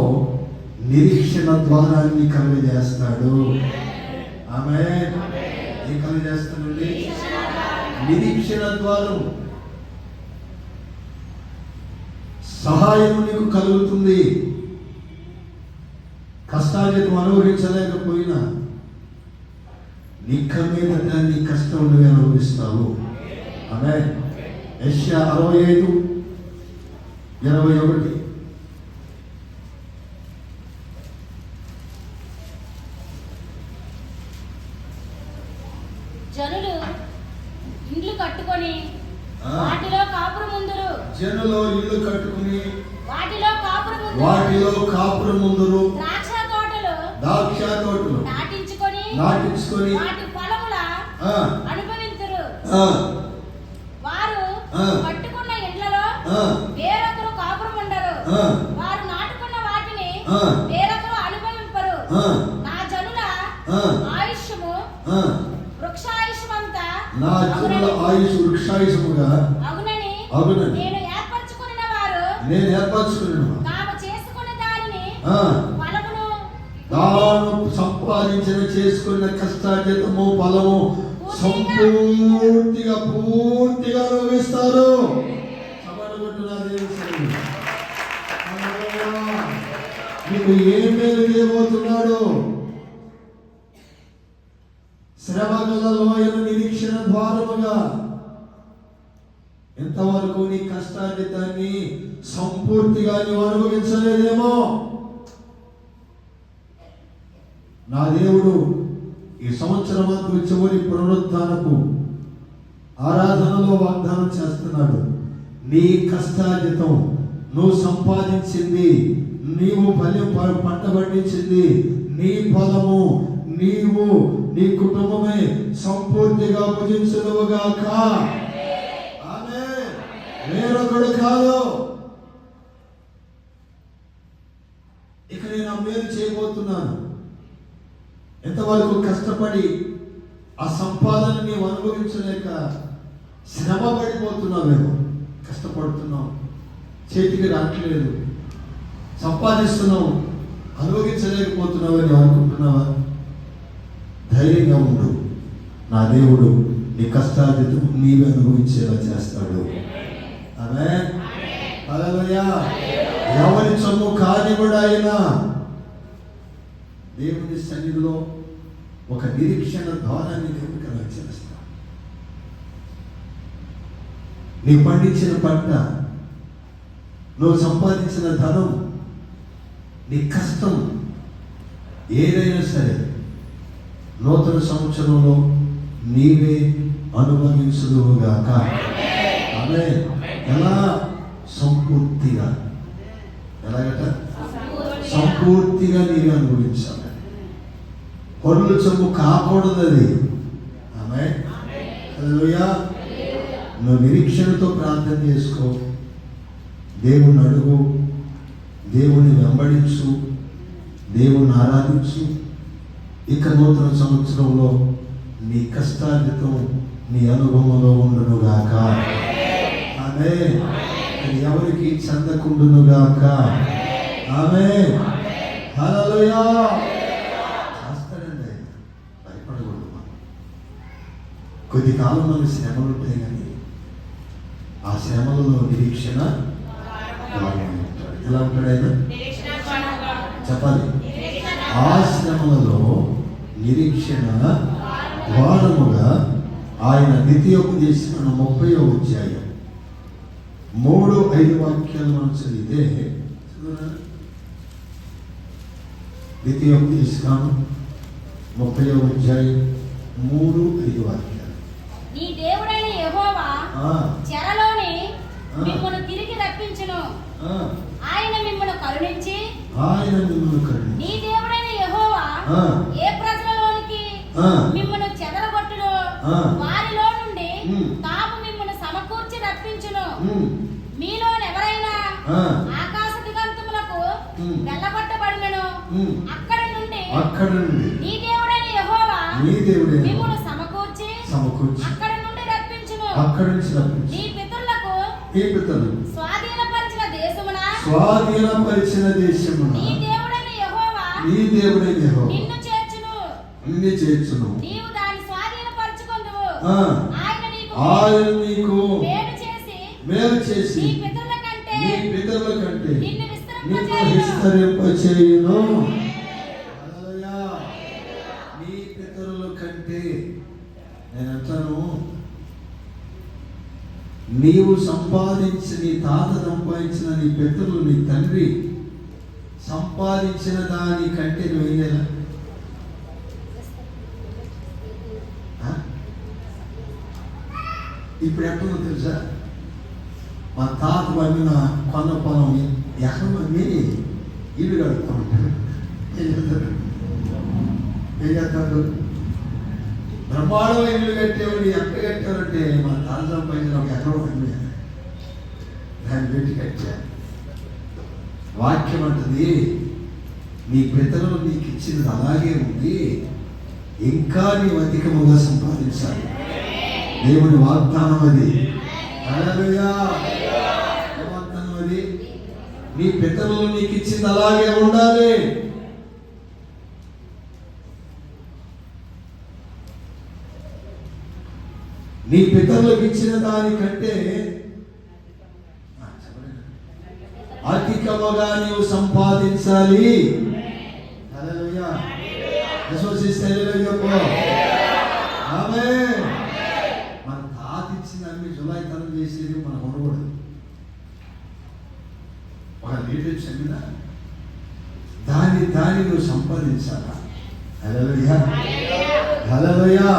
నిరీక్షణ ద్వారాన్ని కలుగజేస్తాడు. ఆమె ఏం కలుగజేస్తాడండి? నిరీక్షణ ద్వారం. సహాయం నీకు కలుగుతుంది. కష్టాలను అనుభవించలేకపోయినా నిక్క మీద నీ కష్టం నువ్వు అనుభవిస్తావు. ఆమె యెషయా 65:21. జనులు ఇండ్లు కట్టుకొని వాటిలో కాపురముందురు. జనులు ఇల్లు కట్టుకుని వాటిలో కాపురముందురు. ద్రాక్ష తోటలు నాటించుకొని వాటి ఫలముల అనుభవింతురు. వారు కట్టుకున్న ఇండ్లలో వేరొకరు కాపురముండరు. వారు నాటుకున్న వాటిని వేరొకరు అనుభవింపరు. నా జనుల ఆయుష్యము వృక్షాయుష్మంతా నా జనుల ఆయుష్ వృక్షాయుషముగా అగునని నేను ఏర్పరచుకున్న వారు తాము చేసుకున్న దానిని ఫలమును తాను సంపాదించిన చేసుకున్న కష్టార్జితము ఫలము పూర్తిగా అనుభవిస్తారు. మీకు ఏం మేలు చేయబోతున్నాడు? శ్రమగల లోయను నిరీక్షణ ద్వారముగా. ఎంతవరకు నీ కష్టార్జితాన్ని సంపూర్తిగా నీవు అనుభవించలేదేమో. నా దేవుడు ఈ సంవత్సరం చివరి పునరుద్ధానపు ఆరాధనలో వాగ్దానం చేస్తున్నాడు. నీ కష్టార్జితం, నువ్వు సంపాదించింది, నీవు పంట పండించింది, నీ ఫలము నీవు నీ కుటుంబమే సంపూర్తిగా భుజించునుగాక. ఆమె వేరొకడు కాదు. ఇక నేను మేలు చేయబోతున్నాను. ఎంతవరకు కష్టపడి ఆ సంపాదన నీవు అనుభవించలేక శ్రమ పడిపోతున్నావేమో. కష్టపడుతున్నావు, చేతికి రావట్లేదు, సంపాదిస్తున్నావు, అనుభవించలేకపోతున్నావు అని అనుకుంటున్నావా? ధైర్యంగా ఉండు. నా దేవుడు నీ కష్టార్జితం నీవే అనుభవించేలా చేస్తాడు. ఆమేన్, హల్లెలూయా. ఎవరి సొమ్ము కాని కూడా అయినా దేవుని సన్నిధిలో ఒక నిరీక్షణ ద్వారాన్ని దేవుడు కలగచేస్తాడు. నీ పండించిన పంట, నువ్వు సంపాదించిన ధనం, నీ కష్టం ఏదైనా సరే నూతన సంవత్సరంలో నీవే అనుభవించుదువుగాక. ఆమేన్. ఎలా? సంపూర్తిగా. ఎలాగట? సంపూర్తిగా నీరు అనుభవించాలి. పొరులు చొమ్ము కాకూడదు అది. ఆమె హల్లెలూయా. నువ్వు నిరీక్షణతో ప్రార్థన చేసుకో, దేవుణ్ణి అడుగు, దేవుణ్ణి వెంబడించు, దేవుణ్ణి ఆరాధించు. ఇక నూతన సంవత్సరంలో నీ కష్టార్జితం నీ అనుభవంలో ఉండునుగాక. ఆమె ఎవరికి చెందకుండునుగాక. ఆమె హల్లెలూయా. చేస్తాడండి ఆయన, భయపడకూడదు. మనం కొద్ది కాలం మన శ్రమలు ఉంటాయి, కానీ ఆ శ్రమలలో నిరీక్షణ ఎలా ఉంటాడు ఆయన చెప్పాలి. ఆ శ్రమలలో నిరీక్షణ ద్వారముగా ఆయన ద్వితీయోపదేశం 30వ అధ్యాయం 3-5 వాక్యాలు మనం చదివితే, ద్వితీయోపదేశం 30వ అధ్యాయం 3-5 వాక్యాలు. నీ దేవుడైన యెహోవా చెరలోని మిమ్మల్ని తిరిగి రప్పించును. ఆయన మిమ్మల్ని కరుణించి నీ దేవుడైన యెహోవా ఏ ప్రజలలోనికి మిమ్మల్ని చెదరగొట్టును వారిలో నుండి తాము మిమ్మల్ని సమకూర్చి రప్పించును. మీలో ఎవరైనా ఆకాశ దిగంతములకు వెళ్ళగొట్టబడినను అక్కడి నుండి నీ దేవుడైన యెహోవా మిమ్మల్ని సమకూర్చి అక్కడి నుండి రప్పించును. నీ పితరులకు స్వాధీనపరిచిన దేశమున నీ దేవుడైన యెహోవా నిన్ను చేర్చును. నీవు దాన్ని స్వాధీనపరచుకొందువు. ఆయన నీకు మేలు చేసి నీ పితరుల కంటే నిన్ను విస్తరింపచేయును. నీ పితరుల కంటే నేను అంటాను, నీవు సంపాదించిన, నీ తాత సంపాదించిన, నీ పితరులు, నీ తండ్రి సంపాదించిన దానికంటే నువ్వు వేయాల. ఇప్పుడు ఎక్కడో తెలుసా, మా తాత పడిన కొన్న పొలం ఎక్కడ మంది ఇల్లు కడుతూ ఉంటారు. ఏం చేస్తారు? బ్రహ్మాండమైన ఇల్లు కట్టేవాడు ఎక్కడ కట్టారంటే మా తాత సంపాదించిన ఒక ఎక్కడ ఉంది, దాన్ని పెట్టి కట్టారు. వాక్యం అంటుంది, నీ పితరులు నీకు ఇచ్చినది అలాగే ఉంది, ఇంకా నీవు అధికముగా సంపాదించాలి. దేవుని వాగ్దానం అది. హల్లెలూయా. వాగ్దానం అది. నీ పితరులు నీకు ఇచ్చింది అలాగే ఉండాలి. నీ పితరులకు ఇచ్చిన దానికంటే అధికముగా నీవు సంపాదించాలి. హల్లెలూయా. విశ్వసిస్తే హల్లెలూయా. ఆమేన్. మన తాత ఇచ్చిన అన్ని జులాయితనం చేసేది మనం ఉండకూడదు. ఒక లీటర్ చెందిన దాన్ని నువ్వు సంపాదించాలా. హల్లెలూయా. హల్లెలూయా.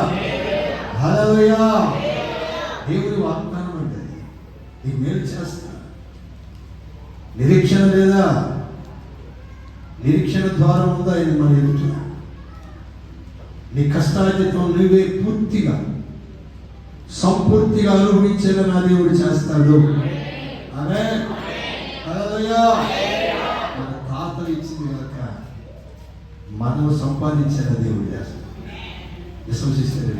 హల్లెలూయా. దేవుని వాగ్దానం అంటే నీకు మేలు చేస్తా. నిరీక్షణ లేదా? నిరీక్షణ ద్వారా ఉందా? ఇది మన ఎదుట నీ కష్టార్జితం నువ్వే పూర్తిగా సంపూర్తిగా అనుభవించేలా నా దేవుడు చేస్తాడు. ఆమేన్. హల్లెలూయా. మన తాతలు ఇచ్చింది కనుక మనం సంపాదించిన దేవుడు చేస్తాడు. విశ్వసిస్తాడు.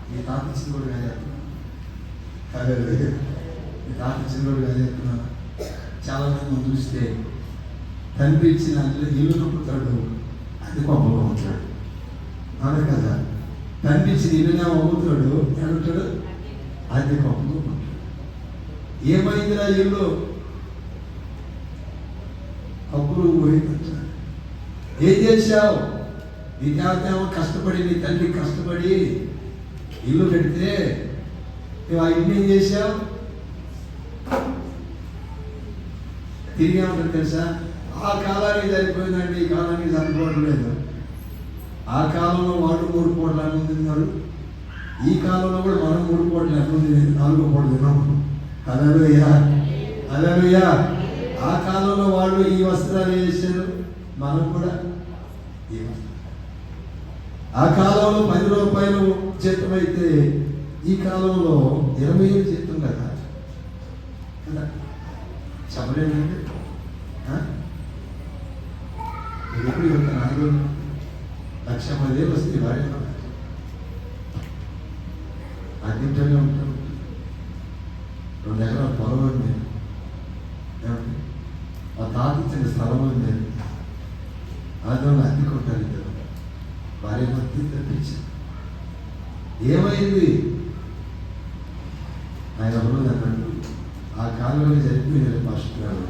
మీ తాత ఇచ్చింది కూడా కాదు, మీ తాత ఇచ్చింది కూడా కాదు చెప్తున్నాను. చాలా మంది మనం చూస్తే తండ్రి ఇచ్చిన ఇల్లు నొప్పుతాడు, అది గొప్పగా ఉంటాడు. అవును కదా? తండ్రి ఇచ్చిన ఇల్లునే అమ్ముతాడు, ఏమంటాడు? అది గొప్పగా ఉంటాడు. ఏమైందిరా ఇల్లు? అప్పుడు పోయిందంటాడు. ఏం చేశావు? నీ దేవతేమో కష్టపడి, నీ తండ్రి కష్టపడి ఇల్లు పెడితే నువ్వు ఆ ఇల్లు ఏం చేశావు? తిరిగి ఏమంటారు తెలుసా? ఆ కాలానికి సరిపోయిందండి, ఈ కాలానికి సరిపోవడం లేదు. ఆ కాలంలో వాడు 3 పూటలు అన్నం తిన్నారు, ఈ కాలంలో కూడా మనం 3 పూటలు అన్నం తినేది, 4వ పూట తిన్నాము. హల్లెలూయా. హల్లెలూయా. ఆ కాలంలో వాళ్ళు ఈ వస్త్రాలు వేసారు, మనం కూడా ఈ వస్త్రాలు. ఆ కాలంలో 10 రూపాయలు జీతం అయితే ఈ కాలంలో 20,000 జీతం కదా కదా, చెప్పలేదండి. మీరు ఎప్పుడు చెప్తాను, 1,10,000 వస్తే భార్య అన్నింటిలో ఉంటారు. 2 ఎకరాల పొలం ఉంది, మా తాత ఇచ్చిన స్థలం ఉంది, అందులో అద్దె కొట్టాలి కదా, భార్య మధ్య తప్పించారు. ఏమైంది ఆయన అన్నాడు, ఆ కాలంలో జరిగిపోయిన పాస్టర్ గారు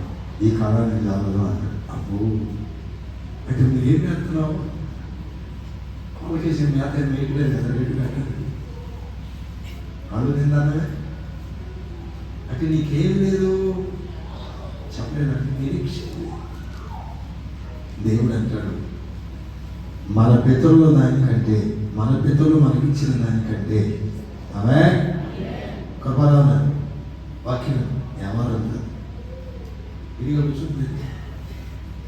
ఈ కాలానికి రాదు అన్నాడు. అబ్బో అంటే మీరు ఏం చేస్తున్నావు, చేసి మేత మేయట్లేదు కదా, రేటు పెట్టదు అడుగు తిన్నానే అంటే నీకేం లేదు చెప్పలేదంటే నిరీక్ష. దేవుడు అంటాడు, మన పితరుల దానికంటే, మన పితరులు మనకిచ్చిన దానికంటే ఆమె కృపరాన వాక్యం ఏమారంటారు. ఇదిగా కూర్చుంది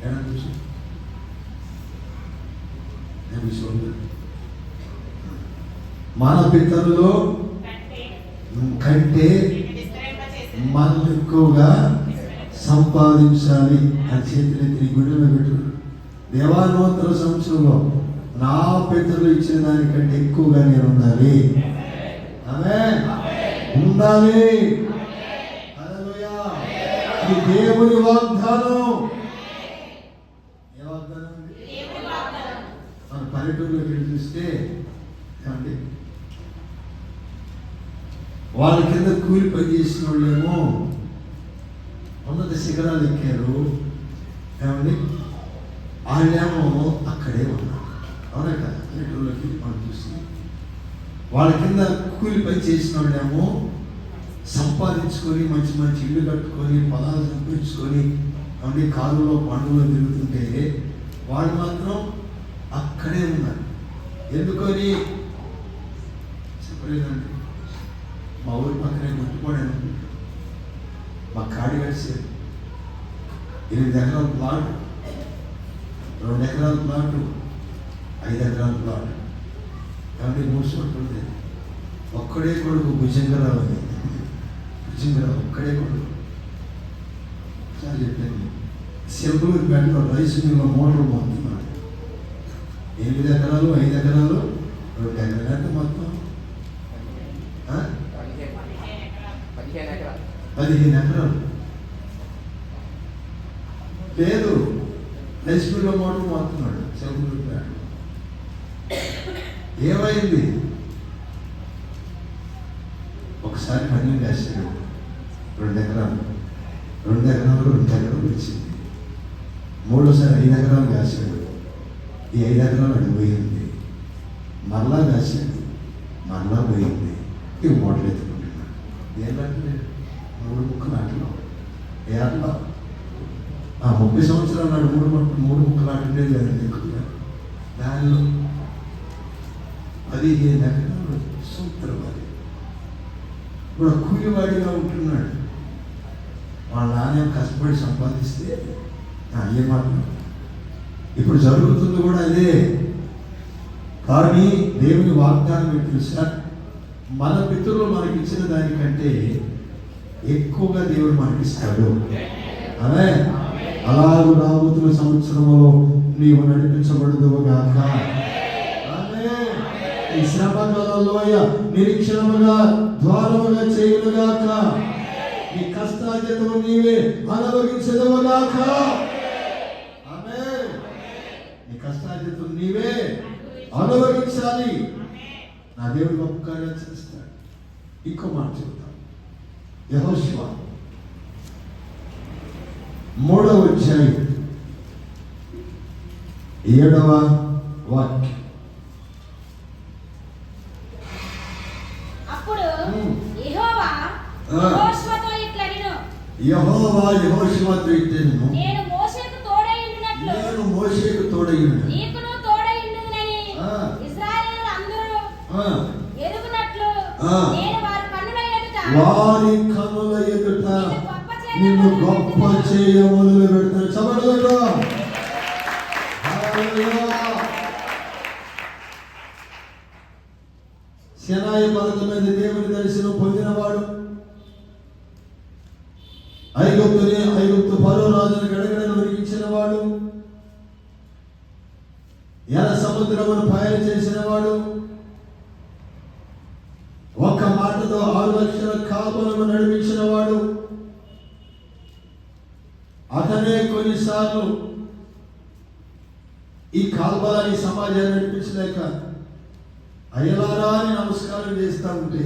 ఏడా కూర్చుంది మన పితరులో కంటే మనం ఎక్కువగా సంపాదించాలి అని చేతులెత్తి గుడిలో పెట్టు. దేవానోత్తర సంవత్సరంలో నా పితరులు ఇచ్చిన దానికంటే ఎక్కువగా నేను ఉండాలి. ఆమేన్. ఉండాలి. హల్లెలూయా. ఇది దేవుని వాగ్దానం. ఏ వాగ్దానం? మన పల్లెటూరులోకి వెళ్ళి చూస్తే ఏమండి, వాళ్ళ కింద కూలి పని చేసిన వాళ్ళేమో ఉన్నత శిఖరాలు ఎక్కారు. ఏమండి, వాళ్ళేమో అక్కడే ఉన్నారు. అవునా కదా? పల్లెటూరులోకి మనం చూసి వాళ్ళ కింద కూలి పని చేసిన వాళ్ళేమో సంపాదించుకొని మంచి మంచి ఇల్లు కట్టుకొని పొలాలు సంపాదించుకొని ఏమండి కాలువలో పండుగలో తిరుగుతుంటే వాళ్ళు మాత్రం అక్కడే ఉన్నారు. ఎందుకని చెప్పలేదండి. మా ఊరి పక్కనే గుర్తుపడాను, మా కాడి కలిసారు. 8 ఎకరాల ప్లాట్, 2 ఎకరాల ప్లాట్, 5 ఎకరాల ప్లాట్. కాబట్టి 3 చోట్ల ఉంది. ఒక్కడే కొడుకు భుజంగరావు అని, భుజంగరావు ఒక్కడే కొడుకు. చాలా చెప్పాను, సెంపులూరు పేటలో రైస్ మిల్లో మోటార్ పోతున్నాడు. 8 ఎకరాలు, 5 ఎకరాలు, 2 ఎకరాలు, ఎంత మొత్తం 15 ఎకరాలు. లేదు, రైస్ మిల్లో మోటార్ పోతున్నాడు సెంపులూరు పేటలో. ఏమైంది? ఒకసారి 12 వేసాడు, 2 ఎకరాలు, 2 ఎకరాలు, 2 ఎకరాలు వచ్చింది. మూడోసారి 5 ఎకరాలు వేసాడు. ఈ 5 ఎకరాలు అటు పోయింది. మరలా వేసాడు, మరలా పోయింది. ఇవి మోటలు ఎత్తుకుంటున్నాడు. ఏంటంటే 3 ముక్కలు ఆటలో, ఏ ఆటలో 30 సంవత్సరాలు నాడు 3 ముక్కలు ఆట ఉండేది కదండి. ఎక్కువగా దానిలో 15 ఎకరాలు సూత్రవాది. ఇప్పుడు కూలివాడిగా ఉంటున్నాడు. వాళ్ళ నాన్న కష్టపడి సంపాదిస్తే ఏమాత్రం. ఇప్పుడు జరుగుతుంది కూడా అదే. కానీ దేవుని వాగ్దానం ఏంటి తెలుసా? మన పితరులు మనకి ఇచ్చిన దానికంటే ఎక్కువగా దేవుడు మనకిస్తాడు. అదే అలాగూ రాబోతున్న సంవత్సరంలో నీవు నడిపించబడదువుగాక. ఈ శ్రమకాలంలో నిరీక్షణముగా ద్వారముగా చేయునుగాక. నీ కష్టార్జితము నీవే అనుభవించదువుగాక. ఆమేన్. నీ కష్టార్జితం నీవే అనుభవించాలి. నా దేవుడు గొప్ప కార్యాలు చేస్తాడు. ఇంకో మాట చెప్తాను. యెహోషువ 3వ అధ్యాయం 7వ వాక్యం. అప్పుడు యెహోవా యెహోషువతో ఇట్లనెను, యెహోవా యెహోషువతో ఇట్లనెను, నేను మోషేకు తోడైయుండునట్లు నీకును తోడైయుండునని ఇశ్రాయేలీయులందరూ ఎరుగునట్లు నేను వారి కన్నుల ఎదుట నిన్ను నిన్ను గొప్ప చేయ మొదలు పెడతాడు. చబడదు. సినాయి పర్వతం మీద దేవుని దర్శనం పొందినవాడు, ఐగుప్తు ఫరో రాజును గడగడను వణికించిన వాడు, ఎర్ర సముద్రమును పాయలు చేసిన వాడు, ఒక్క మాటతో 6 లక్షల కాపులను నడిపించిన వాడు, అతనే కొన్నిసార్లు ఈ కాల్బలాన్ని సమాజాన్ని నడిపించలేక అయ్యలారా అని నమస్కారం చేస్తా ఉంటే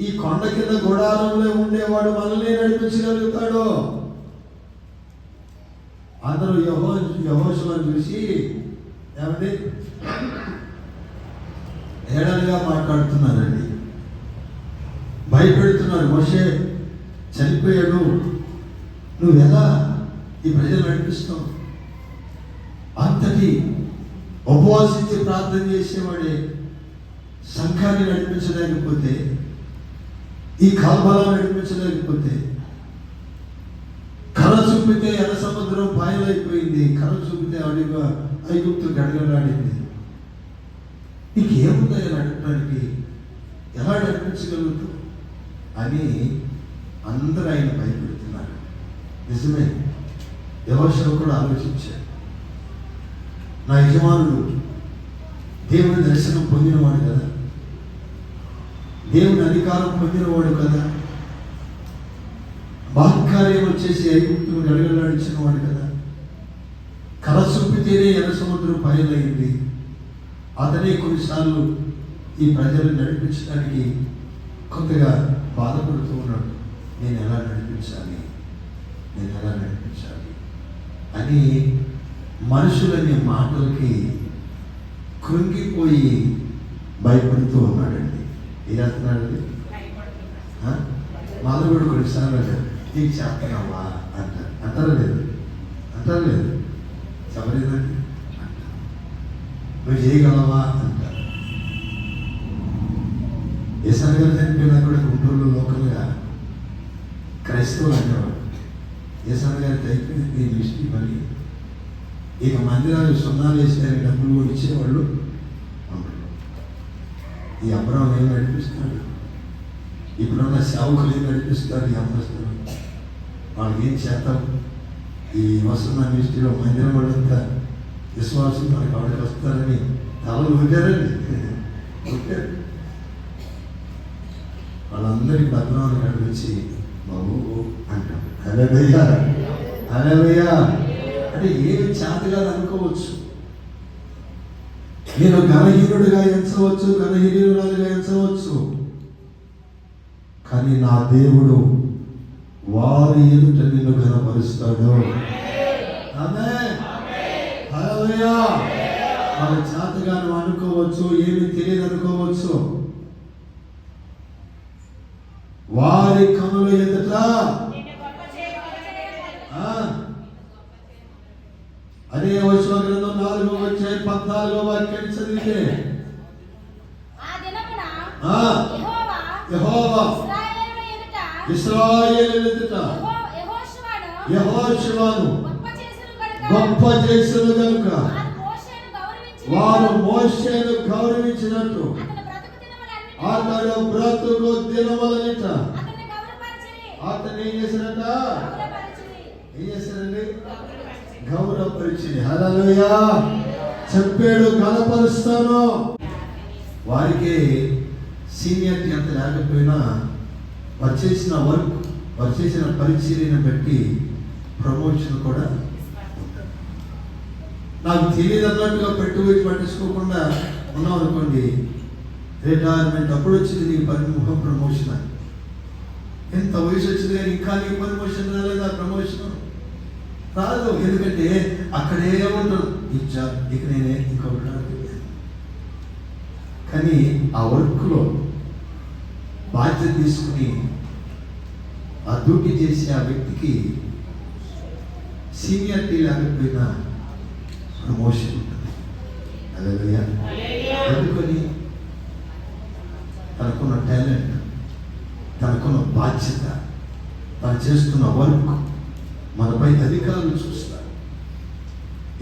ఈ కొండ కింద గుడారంలో ఉండేవాడు మనల్ని నడిపించగలుగుతాడు. అందరూ యెహోషువను చూసి ఏమండి ఏడాదిగా మాట్లాడుతున్నారండి, భయపెడుతున్నారు. మోషే చనిపోయాడు, నువ్వు ఎలా ఈ ప్రజలు నడిపిస్తావు? అంతటి ఉపవాసించి ప్రార్థన చేసేవాడే సంఘాన్ని నడిపించలేకపోతే, ఈ కాల్బలాన్ని నడిపించలేకపోతే, కళ చూపితే ఎర్ర సముద్రం పాయలైపోయింది, కళ చూపితే అడిగా ఐగుప్తు గడగడాడింది, నీకు ఏముందా నడపడానికి, ఎలా నడిపించగలుగుతావు అని అందరూ ఆయన భయపెడుతున్నారు. నిజమే, యెహోషువ కూడా ఆలోచించాడు. నా యజమానుడు దేవుని దర్శనం పొందినవాడు కదా, దేవుని అధికారం పొందినవాడు కదా, మహత్కార్యం వచ్చేసి ఐగుప్తును గడగడలాడించిన వాడు కదా, కళ చూపితేనే ఎర్ర సముద్రం పాయలైంది, అతనే కొన్నిసార్లు ఈ ప్రజలను నడిపించడానికి కొంతగా బాధపడుతూ ఉన్నాడు. నేను ఎలా నడిపించాలి అని మనుషులనే మాటలకి కృంగిపోయి భయపడుతూ ఉన్నాడండి. ఏం చేస్తున్నాడండి? మాధవుడు కొన్నిసార్లు నీకు చేస్తున్నావా అంటారా లేదు చెప్పలేదండి, నువ్వు చేయగలవా అంటారు. ఏసారి గారు చనిపోయినా కూడా గుంటూరులో లోకల్గా క్రైస్తవులు అనేవాడు, ఏసారి గారి అయిపోయింది దృష్టి మరి ఇక మందిరాలు సున్నాలు వేసిన డబ్బులు కూడా ఇచ్చేవాళ్ళు ఉంటారు. ఈ అబ్రాహం ఏం నడిపిస్తాడు, ఇప్పుడున్న సేవకులు ఏం నడిపిస్తాడు, ఈ అమ్మస్తులు వాళ్ళకి ఏం చేస్తాం? ఈ వస్తున్న దృష్టిలో మందిరం వాళ్ళంతా విశ్వాసం మనకి ఆవిడకి వస్తారని తలలు ఊగారండి, ఊగారు. వాళ్ళందరికీ భద్రాన్ని నడిపించి బాబు అంటాం, హల్లెలూయా అంటే ఏమి చేతగా అనుకోవచ్చు, నేను ఘనహీనుడిగా ఎంచవచ్చు, ఘనహీనురాలుగా ఎంచవచ్చు, కానీ నా దేవుడు వారి ఎదుట నిన్ను ఘనపరుస్తాడు. ఆమేన్, హల్లెలూయా. వాళ్ళ చేతగా నువ్వు అనుకోవచ్చు, ఏమి తెలియదు అనుకోవచ్చు, వారి కనుల ఎదుట అదే యెహోషువ గ్రంథం 4:14 వాక్యాన్ని చదివితే యెహోవా ఇశ్రాయేలు ఎదుట యెహోషువను గొప్ప చేసిన కనుక వారు మోషేను గౌరవించినట్టు అతడు బ్రతుకు దినములనిట అతను ఏం చేశారండి? గౌరవపరిచింది. హల్లెలూయా. చెప్పాడు, గణపరుస్తాను. వారికి సీనియర్టీ అంత లేకపోయినా వారు చేసిన వర్క్, వారు చేసిన పరిచర్యను బట్టి ప్రమోషన్ కూడా ఉంటుంది. నాకు తెలియదు అన్నట్టుగా పెట్టుబడి పట్టించుకోకుండా ఉన్నాం అనుకోండి, రిటైర్మెంట్ అప్పుడు వచ్చింది నీకు ముఖం ప్రమోషన్, ఎంత వయసు వచ్చింది కానీ ఇంకా నీకు ప్రమోషన్ రాలేదు, ఆ ప్రమోషన్ రాదు. ఎందుకంటే అక్కడే ఉంటాను, ఇచ్చా ఇక నేనే ఇంకొకటి. కానీ ఆ వర్క్లో బాధ్యత తీసుకుని ఆ డ్యూటీ చేసే ఆ వ్యక్తికి సీనియారిటీ లేకపోయినా ప్రమోషన్ ఉంటుంది. హల్లెలూయా. ఎందుకని? తనకున్న టాలెంట్, తనకున్న బాధ్యత, తను చేస్తున్న వర్క్ మనపై అధికారులు చూస్తారు.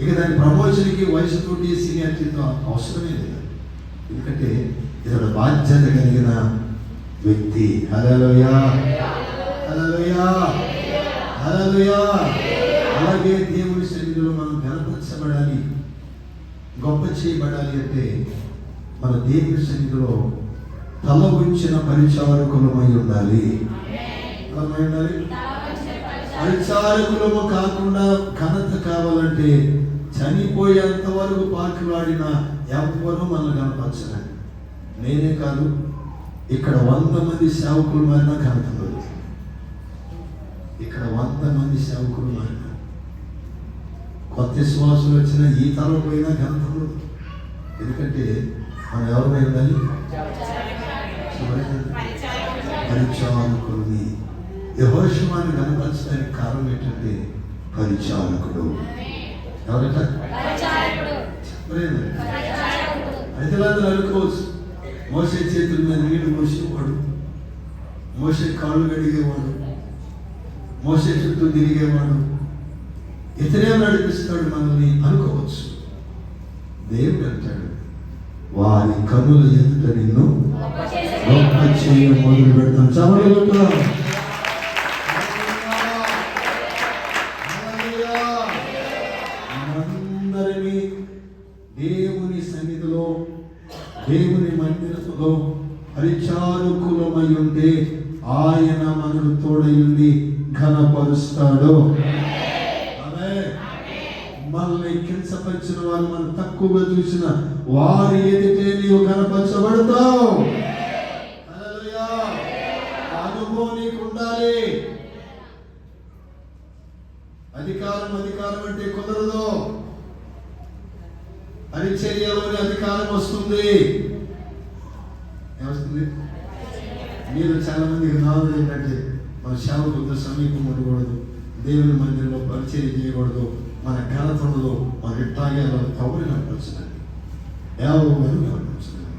ఇక దాని ప్రమోషన్కి వయసుతోటి సీనియారిటీతో అవసరమే లేదు. ఎందుకంటే ఇతడు బాధ్యత కలిగిన వ్యక్తి. హల్లెలూయా, హల్లెలూయా, హల్లెలూయా. అలాగే దేవుని సన్నిధిలో మనం ఘనపరచబడాలి, గొప్ప చేయబడాలి అంటే మన దేవుని సన్నిధిలో తల ఉంచిన పరిచారకులమై ఉండాలి. పరిచారకులము కాకుండా ఘనత కావాలంటే చనిపోయేంత వరకు పాకులాడిన ఎవరు మనల్ని కనపరచలేదు. నేనే కాదు, ఇక్కడ 100 మంది సేవకులు మారినా ఘనత లేదు. ఇక్కడ 100 మంది సేవకులు మారినా, కొత్త శ్వాసలు వచ్చినా ఈ తరం పోయినా ఘనత లేదు. ఎందుకంటే మనం ఎవరిపై ఉండాలి? పరిచారకులని. యెహోషువని కనపరచడానికి కారణం ఏంటంటే పరిచారకుడు. ఎవరట? ప్రజలందరూ అనుకోవచ్చు, మోసే చేతుల మీద నీళ్లు పోసేవాడు, మోసే కాళ్ళు కడిగేవాడు, మోసే చుట్టూ తిరిగేవాడు, ఇతనే నడిపిస్తాడు మనల్ని అనుకోవచ్చు. దేవుడు అంటాడు, వారి కనుల ఎదుట నిన్ను గొప్ప చేయ మొదలు పెడతాం. చమలుగా మనందరినీ దేవుని సన్నిధిలో, దేవుని మందిరములో పరిచారకులమై ఉంటే ఆయన మనకు తోడయుండి ఘనపరుస్తాడు. మనల్ని కించపరిచిన వారు మనం తక్కువగా చూసిన వారి ఎదుటే నీవు కనపరచబడతావు. హల్లెలూయా. అనుభవం నీకు ఉండాలి. అధికారం అంటే కుదరదు. పరిచర్యలోని అధికారం వస్తుంది. ఏమొస్తుంది? మీరు చాలా మందికి నాలుగు ఏంటంటే మన సేవకులతో సమీపం ఉండకూడదు, దేవుని మందిరంలో పరిచర్య చేయకూడదు, మన ఘనతలో మన ఇట్టాగే ఎవరు కనపరచదండి, ఎవరు కనపరచదండి.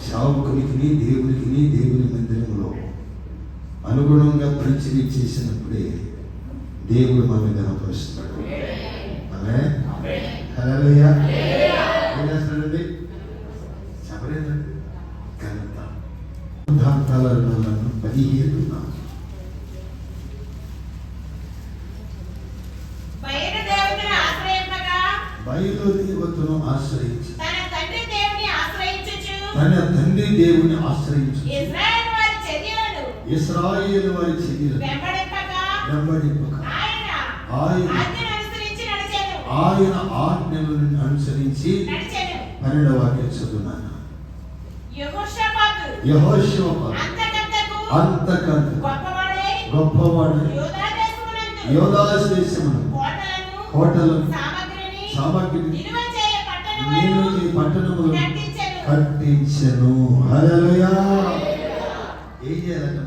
సేవకునికి దేవుని మందిరంలో అనుగుణంగా పరిచర్య చేసినప్పుడే దేవుడు మనల్ని కనపరుస్తాడు. ఆమేన్. హల్లెలూయా. ఏం చేస్తాడండి? చెప్పలేదండి. ఘనత. ఉదాంతాలను 17 బయలుదేవతను ఆశ్రయించు, తన తండ్రి దేవుని ఆశ్రయించు. ఇశ్రాయేలు వారి చర్యలను వెంబడింపక ఆయన ఆజ్ఞలను అనుసరించి 12వ వాక్యం చదువున్నాను. యెహోషాపాతు అంతకంత గొప్పవాడై యోధా దేశమును కోటలను సామగ్రిని నేను ఈ పట్టణములు కట్టించెను. హల్లెలూయా. ఏం చేయాలంటే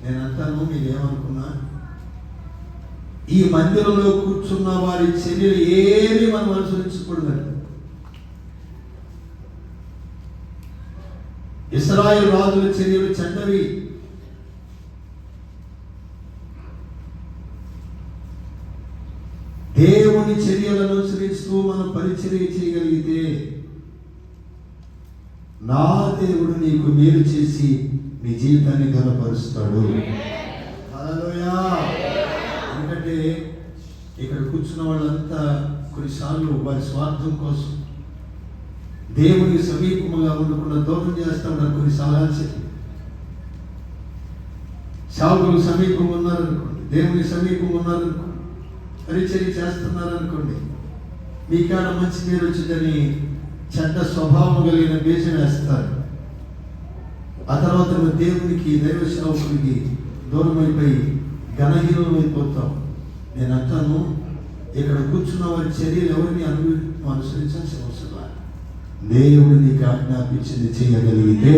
నేను అంటాను, మీరేమనుకున్నా ఈ మందిరంలో కూర్చున్న వారి చర్యలు ఏమి మనం అనుసరించకూడదండి. ఇశ్రాయేలు రాజుల చర్యలు చెడ్డవి. దేవుని చర్యలను అనుసరిస్తూ మనం పరిచర్య చేయగలిగితే నా దేవుడు నీకు మేలు చేసి నీ జీవితాన్ని ఘనపరుస్తాడు. హల్లెలూయా. ఎందుకంటే ఇక్కడ కూర్చున్న వాళ్ళంతా కొన్నిసార్లు వారి స్వార్థం కోసం దేవునికి సమీపముగా ఉండకుండా దూరం చేస్తా ఉన్నారు. కొన్ని సలహాలు చెప్పి సేవకులు సమీపంగా ఉన్నారనుకోండి, దేవుని సమీపంగా ఉన్నారనుకోండి, పరిచర్య చేస్తున్నారనుకోండి, మీకాడ మంచి పేరు వచ్చిందని చెడ్డ స్వభావం కలిగిన బీజం వేస్తారు. ఆ తర్వాత దేవునికి, దైవ సేవకునికి దూరం అయిపోయి ఘనహీనం అయిపోతాం. నేను అంటాను, ఇక్కడ కూర్చున్న వారి చర్యలు ఎవరిని అనుసరించాల్సిన అవసరం. దేవుడు నీకు ఆజ్ఞాపించింది చేయగలిగితే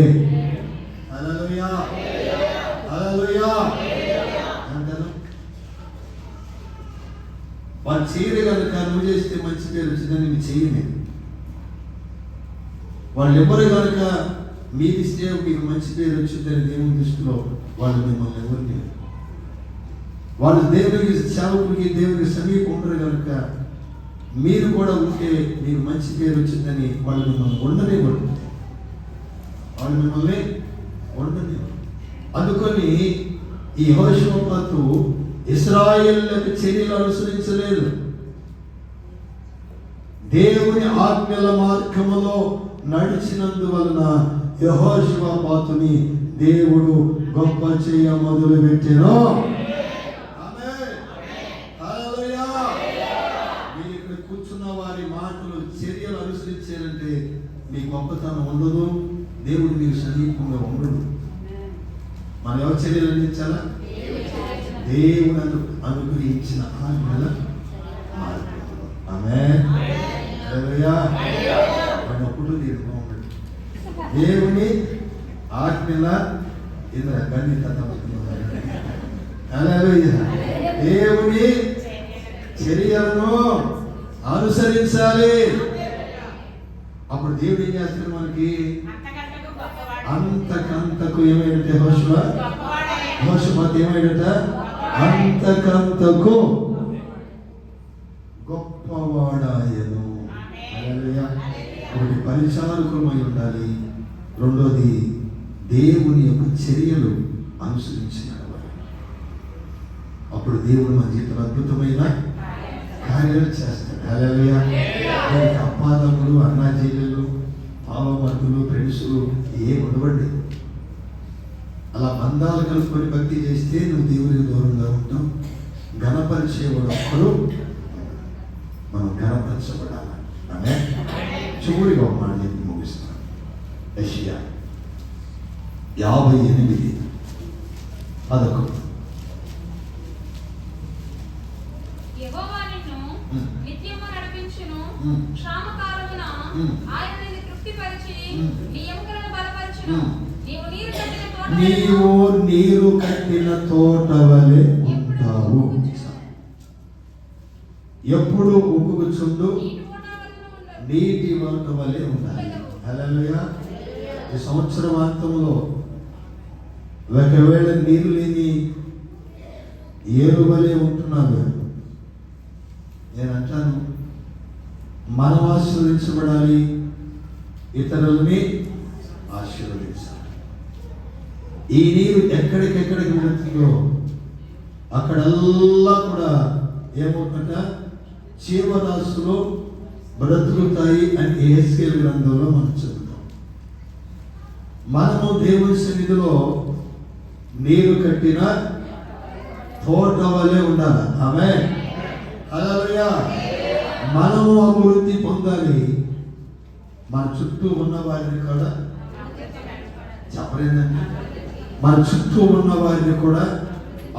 హల్లెలూయా, హల్లెలూయా అంటాను. వాళ్ళు చేయగలక నువ్వు చేస్తే మంచి పేరు వచ్చిందని నువ్వు చేయలేదు. వాళ్ళు ఎవరు కనుక మీరిస్తే మీకు మంచి పేరు వచ్చిందని దేవుని దృష్టిలో వాళ్ళు మిమ్మల్ని ఎవరిని వాళ్ళు దేవునికి సేవకుడికి దేవునికి సమీపం ఉండరు కనుక మీరు కూడా ఉంటే మీకు మంచి పేరు వచ్చిందని వాళ్ళు మిమ్మల్ని ఉండనివ్వరు. వాళ్ళు మిమ్మల్ని ఉండనివ్వరు. అందుకని ఈ యెహోషువపాతు ఇశ్రాయేలులకు చర్యలు అనుసరించలేదు. దేవుని ఆజ్ఞల మార్గములో నడిచినందువలన యెహోషువపాతుని దేవుడు గొప్ప చేయ మొదలు పెట్టెను. మీరు ఇక్కడ కూర్చున్న వారి మాటలు చర్యలు అనుసరించారంటే మీ గొప్పతనం ఉండదు, దేవుడు మీకు సమీపంగా ఉండడు. మనం ఎవరు చర్యలు అందించాలా? దేవుడు అనుగ్రహించిన ఆజ్ఞల మార్గంలో. ఆమేన్. హల్లెలూయా. అన్నప్పుడు నేను బాగుండదు. దేవుని ఆజ్ఞల ఇంద్ర గణిత దేవుని చర్యలను అనుసరించాలి. అప్పుడు దేవుడు ఏం చేస్తాడు మనకి? అంతకంతకు ఏమైందంటే యెహోషువపాతు ఏమైందట? అంతకంతకు గొప్పవాడాయను. హల్లెలూయా. ఒకటి పరిచారకులమై ఉండాలి, రెండోది దేవుని యొక్క చర్యలు అనుసరించిన వారు. అప్పుడు దేవుడు మన జీవితంలో అద్భుతమైన కార్యాలు చేస్తాడు. హల్లెలూయా. అపాదములు, అన్నాజీలు, పావమర్దులు, ఫ్రెండ్సులు ఏం ఉండవండి. అలా బంధాలు కలుపుకొని భక్తి చేస్తే నువ్వు దేవునికి దూరంగా ఉంటావు. ఘనపరిచేవాడు ఒక్కడు, మనం ఘనపరచబడాలి. ఆమె చివరిగా ఒక మాట చెప్పి ముగిస్తాను. యెషయా 58:11. యెహోవా నిన్ను నిత్యము నడిపించును. క్షామకాలమున ఆయన నిన్ను తృప్తిపరిచి నీ ఎముకలను బలపరచును. నీవు నీరు కట్టిన తోట వలె ఉంటావు. ఎప్పుడు ఉబ్బుకుచుండు నీటి ఓట వలె ఉండాలి. హల్లెలూయా. ఈ సంవత్సరం అంతంలో ఒకవేళ నీరు లేని ఏరు వలె ఉంటున్నావు. నేను అంటాను, మనం ఆశీర్వదించబడాలి, ఇతరులని ఆశీర్వదించాలి. ఈ నీరు ఎక్కడికెక్కడికి వెళుతుందో అక్కడల్లా కూడా ఏమవుతుంట? జీవరాశులు బ్రతుకుతాయి అని యెహెజ్కేలు గ్రంథంలో మనం చదువుతాం. మనము దేవుని సన్నిధిలో నీరు కట్టిన తోట వలె ఉండాలి. ఆమేన్. హల్లెలూయా. మనము అభివృద్ధి పొందాలి. మన చుట్టూ ఉన్న వారిని కూడా చెప్పలేదండి, మన చుట్టూ ఉన్న వారిని కూడా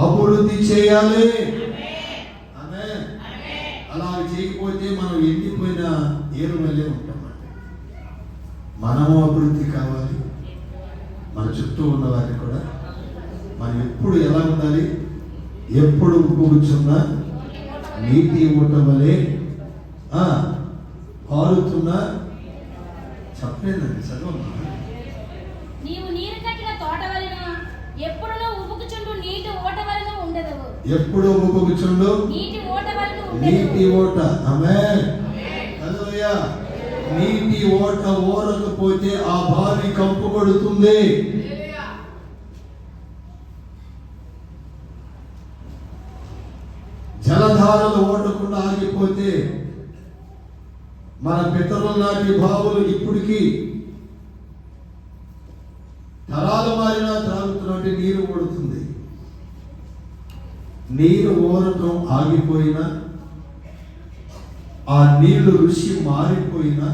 అభివృద్ధి చేయాలి. ఆమేన్. అలా చేయకపోతే మనం ఎండిపోయిన ఏరు వల్లే ఉంటామండి. మనము అభివృద్ధి కావాలి, మన చుట్టూ ఉన్న వారిని కూడా. మనం ఎప్పుడు ఎలా ఉండాలి? ఎప్పుడు కూర్చున్న నీటి ఊట వలె పారుతున్న. చెప్పలేదండి, చదవమ్మా. నీవు నీరు కట్టిన తోట వలెన ఎప్పుడునూ ఉబుకుచుండు నీటి ఓట వలెన ఉండదు. ఎప్పుడు ఉబుకుచుండు నీటి ఓట వలెన నీటి ఓట. ఆమేన్. హల్లెలూయా. నీటి ఓట ఓరకపోతే ఆ బావి కంపు కొడుతుంది. జలధారలు ఓడకుండా ఆగిపోతే మన పితరుల నాటి బావులు ఇప్పటికీ తరాలు మారినా త్రాగుతున్నట్టు నీరు ఓడుతుంది. నీరు ఓరటం ఆగిపోయినా, ఆ నీళ్లు రుచి మారిపోయినా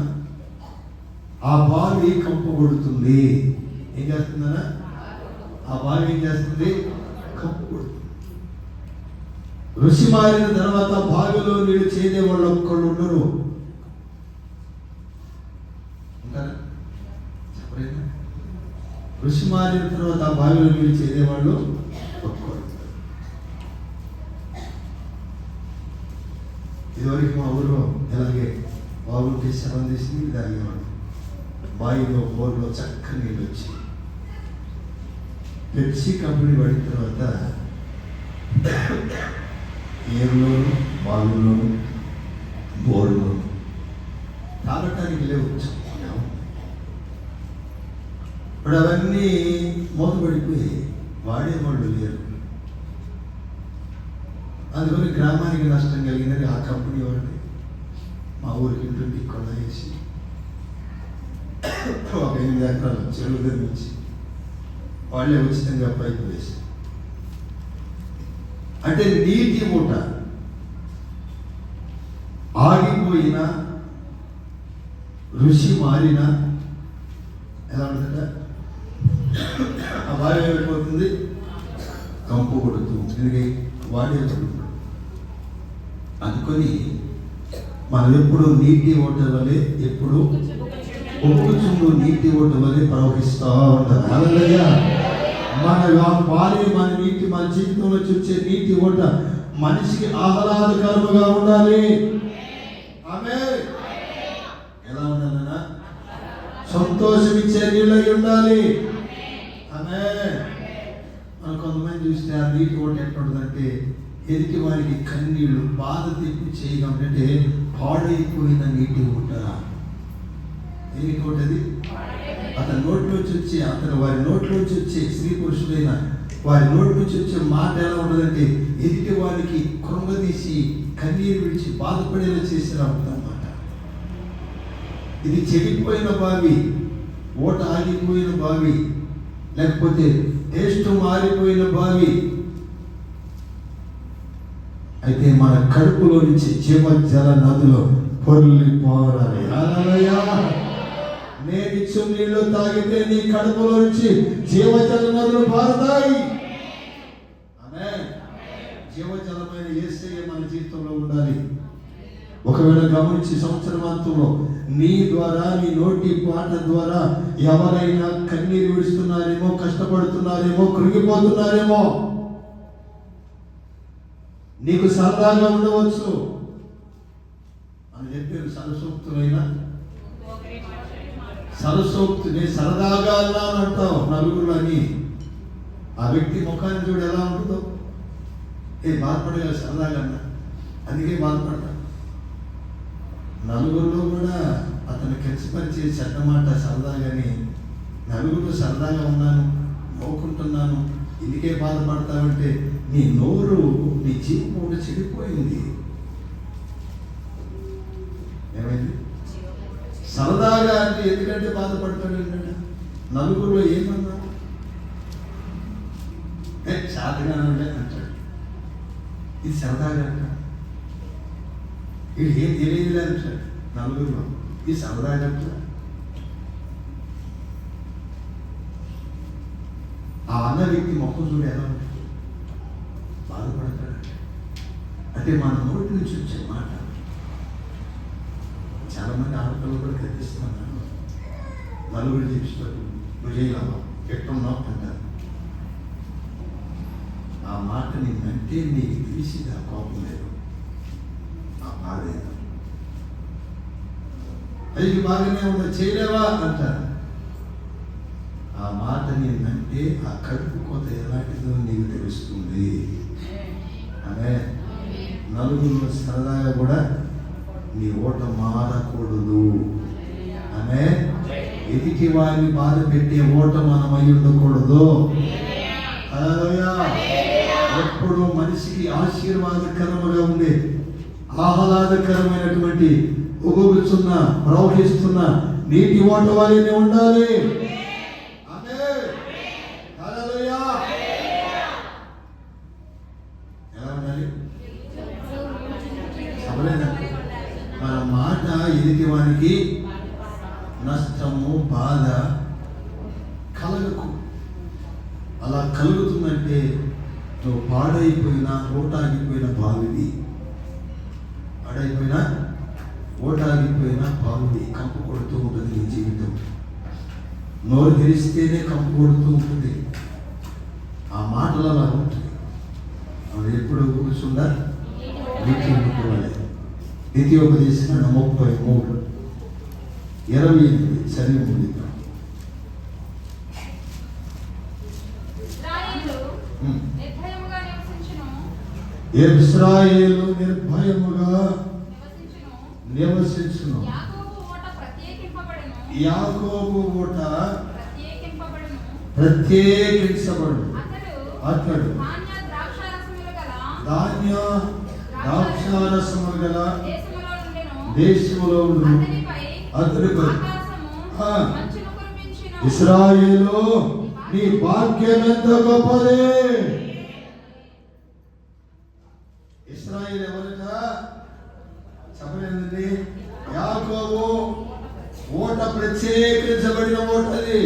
ఆ బావి కంపు కొడుతుంది. ఏం చేస్తుందనా? ఆ బావి ఏం చేస్తుంది? కంపు కొడుతుంది. రుచి మారిన తర్వాత బావిలో నీళ్ళు చేదే వాళ్ళు ఒక్కళ్ళు ఉండరు. చెప్పలేదు. రుచి మారిన తర్వాత ఆ బావిలో నీళ్ళు చేదేవాళ్ళు ఒక్కరు. ఇదివరకు మా ఊరిలో ఎలాగే బాగుంటే శవం తీసి నీళ్ళు తాగేవాడు. బావిలో బోర్లో చక్కని నీళ్ళు వచ్చి పెప్సీ కంపెనీ పడిన తర్వాత ఏరులోను, బావుల్లోను, బోరులోను తాగటానికి లేవు. ఇప్పుడు అవన్నీ మూతపడిపోయి వాడేవాళ్ళు లేరు. అందుకని గ్రామానికి నష్టం కలిగిందని ఆ కంపెనీ వాళ్ళు మా ఊరికి ఇంటికి కొన వేసి ఒక 8 ఎకరాలు చెరువు నిర్మించి వాళ్ళే ఉచితంగా పైపు వేసి, అంటే నీటి మూట ఆగిపోయినా రుచి మారినా ఎలా ఉంటుందా, ఆ వాయు అయిపోతుంది, కంపు కొడుతుంది, ఎందుకంటే వాడే పడుతుంది. అందుకని మనం ఎప్పుడు నీటి ఓట వలె, ఎప్పుడు ఉప్పుచుండు నీటి ఓట వలె ప్రవహిస్తూ ఉంటారు. హల్లెలూయా. మన నీటి, మన జీవితంలో చూసే నీటి ఓట మనిషికి ఆహ్లాదకరముగా ఉండాలి. ఆమేన్. ఎలా ఉండాలన్నా సంతోషం ఇచ్చే నీళ్ళై ఉండాలి. ఆమేన్. మనం కొంతమంది చూస్తే ఆ నీటి ఓట ఎట్లుంటుందంటే ఎదుటి వారికి కన్నీళ్లు బాధ తెప్పి చేయగలంటే పాడైపోయిన నీటి ఊట. ఏమిటి ఊటది? అతని నోట్లోంచి వచ్చే, వారి నోట్లోంచి వచ్చే, స్త్రీ పురుషులైన వారి నోట్లోంచి వచ్చే మాట ఎలా ఉండదంటే ఎదుటి వారికి కృంగదీసి కన్నీరు విడిచి బాధపడేలా చేసేలా ఉందన్నమాట. ఇది చెడిపోయిన బావి, ఓట ఆగిపోయిన బావి, లేకపోతే టేస్ట్ మారిపోయిన బావి. అయితే మన కడుపులో నుంచి జీవజల నదులు పొర్లి పోరాలి. హల్లెలూయా. నేను ఇచ్చు నీళ్లు తాగితే నీ కడుపులో నుంచి జీవజల నదులు పారుతాయి. ఆమేన్. జీవజలమైన యేసయ్య మన జీవితంలో ఉండాలి. ఒకవేళ గమనించి సంవత్సరాంతంలో నీ ద్వారా, నీ నోటి పాట ద్వారా ఎవరైనా కన్నీరు విడుస్తున్నారేమో, కష్టపడుతున్నారేమో, కృంగిపోతున్నారేమో, నీకు సరదాగా ఉండవచ్చు అని చెప్పారు. సరసోక్తు నేను సరదాగా అన్నాను అంటావు నలుగురు అని. ఆ వ్యక్తి ముఖాన్ని చూడు ఎలా ఉంటుందో. బాధపడగా సరదాగా అన్నా, అందుకే బాధపడతా. నలుగురిలో కూడా అతను కించపరిచే చెడ్డ మాట సరదాగానే, నలుగురు సరదాగా ఉన్నాను, నవ్వుకుంటున్నాను, ఇందుకే బాధపడతావంటే నీ నోరు, నీ జీవితం కూడా చెడిపోయింది. ఏమైంది? సరదాగా అంటే ఎందుకంటే బాధపడతాడు ఏంటంటే నలుగురిలో ఏమన్నా చాతగా అంటాడు. ఇది సరదాగా అంటాడు. ఇది ఏం తెలియదులే అంటాడు నలుగురిలో. ఇది సరదాగా అంటాడు. ఆ అన్న వ్యక్తి మొహం చూడు ఎలా ఉంటుంది, బాధపడతాడు. అంటే మన నోటి నుంచి వచ్చే మాట చాలా మంది ఆడపిల్లలు కూడా కనిపిస్తున్నాను. నలుగురు చూపిస్తారు, నువ్వు చేయగలవా, ఎట్టున్నావు అంటారు. ఆ మాట నిన్నంటే నీకు తెలిసి ఆ కోపం లేదు, ఆ బాధ లేదు. అది బాగానే ఉందా, చేయలేవా అంటారు. ఆ మాట నిన్నంటే ఆ కడుపు కోత ఎలాంటిదో నీకు తెలుస్తుంది. అదే నలుగురు సరదాగా కూడా నీ ఓట మారకూడదు. అనే ఎదికి వారిని బాధ పెట్టే ఓట మనం అయి ఉండకూడదు. ఎప్పుడు మనిషికి ఆశీర్వాదకరముగా ఉండే, ఆహ్లాదకరమైనటువంటి ఉగుగుచున్న, ప్రవహిస్తున్న నీటి ఓట వారిని ఉండాలి. ఎలా ఉండాలి? మన మాట ఎదుటి వానికి నష్టము, బాధ కలగకు. అలా కలుగుతుందంటే నువ్వు పాడైపోయిన, ఓటాగిపోయిన బావిది. పాడైపోయిన, ఓటాగిపోయిన బావిది. కంపు కొడుతూ ఉంటుంది నీ జీవితం. నోరు తెరిస్తేనే కంపు కొడుతూ ఉంటుంది. ఆ మాటలు అలా ఉంటుంది. అది ఎప్పుడు కూర్చుందా వీటి ఉంటుకోవాలి. ద్వితీయోపదేశం 33:28 చదివి ముందు. ఇశ్రాయేలు నిర్భయముగా నివసించును, ఇశ్రాయేలు నిర్భయముగా నివసించును. యాకోబు ఊట ప్రత్యేకించబడు. అతడు ధాన్య ద్రాక్షారసములు గల దేశములో ఉండు. అతడిపై ఇశ్రాయేలు నీ భాగ్యం ఎంత గొప్పది. ఇశ్రాయేలు ఎవరట చెప్పలేదండి. యాకోబు ఓట ప్రత్యేకించబడిన ఓటది.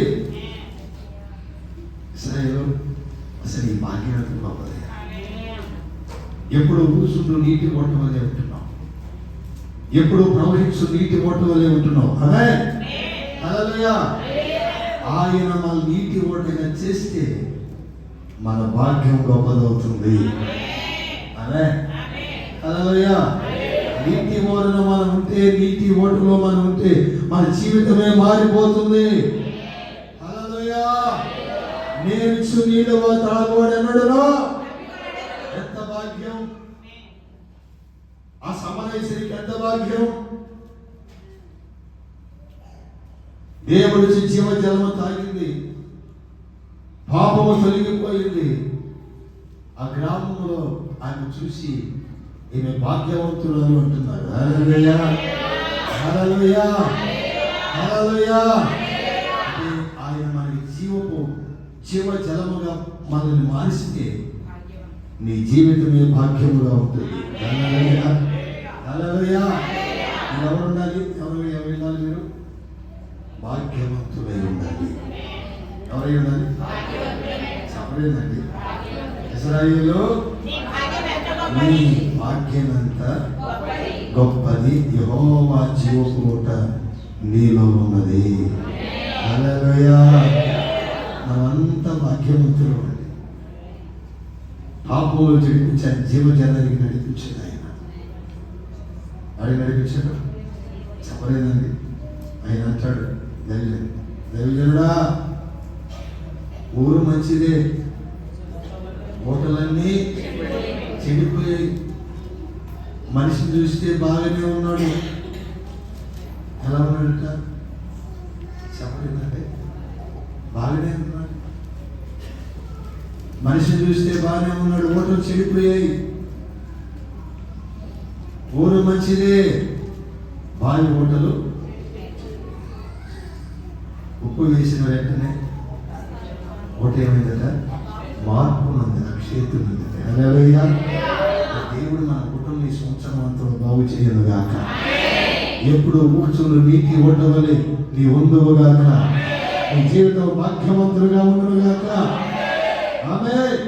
ఇశ్రాయేలు అసలు ఈ భాగ్యం ఎంత గొప్పది. ఎప్పుడు ఊసుడు నీటి ఓట వలె ఉంటున్నావు. ఎప్పుడు ప్రవహించు నీటి ఓట వలె ఉంటున్నావు. అదే హల్లెలూయా. ఆయన మన నీటి ఓటగా చేస్తే మన భాగ్యం గొప్పదవుతుంది. అదే హల్లెలూయా. నీటి ఓటన మనం ఉంటే, నీటి ఓటలో మనం ఉంటే మన జీవితమే మారిపోతుంది. హల్లెలూయా. నేర్చు నీళ్ళు తాగోడెన్నడునో ఎంత భాగ్యం. ఆ సమరేశ్వరికి ఎంత భాగ్యం. దేవుడి జీవ జలము తాగింది, పాపము తొలగిపోయింది. ఆ గ్రామంలో ఆయన చూసి ఈమె భాగ్యవంతులను అంటున్నారు. హల్లెలూయా, హల్లెలూయా, హల్లెలూయా. ఆయన మనకి జీవ జలముగా మనల్ని మారిస్తే నీ జీవితమే భాగ్యముగా ఉంటుంది. హల్లెలూయా, హల్లెలూయా. ఎవరు ఉండాలి? ఎవరు ఉండాలి? మీరు భాగ్యవంతులై ఉండాలి. ఎవరై ఉండాలి? చెప్పలేదండి. ఇశ్రాయేలు నీ భాగ్యమంత గొప్పది. యెహోవా జీవపు ఊట నీలో ఉన్నది. హల్లెలూయా. మనమంతా భాగ్యవంతులు అండి. పాపములు నడిపించాను, జీవజలానికి నడిపించాడు ఆయన. నడిపించాడు. చెప్పలేదండి. ఆయన అంటాడు, దైవజనుడా ఊరు మంచిదే, ఓటలన్నీ చెడిపోయాయి. మనిషిని చూస్తే బాగానే ఉన్నాడు. ఎలా ఉన్నాడట చెప్పలేదంటే బాగానే ఉన్నాడు. మనిషిని చూస్తే బాగానే ఉన్నాడు, ఓటలు చెడిపోయాయి. ఊరు మంచిదే, బావి ఓటలు. ఉప్పు వేసిన వెంటనే ఓట ఏమైందట? మార్పు ఉంది, అక్షేత్రం ఉంది. హల్లెలూయా. దేవుడు మన కుటుంబం ఈ సంవత్సరం అంతా బాగు చేయను గాక. ఎప్పుడు ఊచులు నీటి ఓట వలె నీ ఉండువు గాక. నీ జీవితం భాగ్యవంతులుగా ఉండును గాక. ఆమేన్.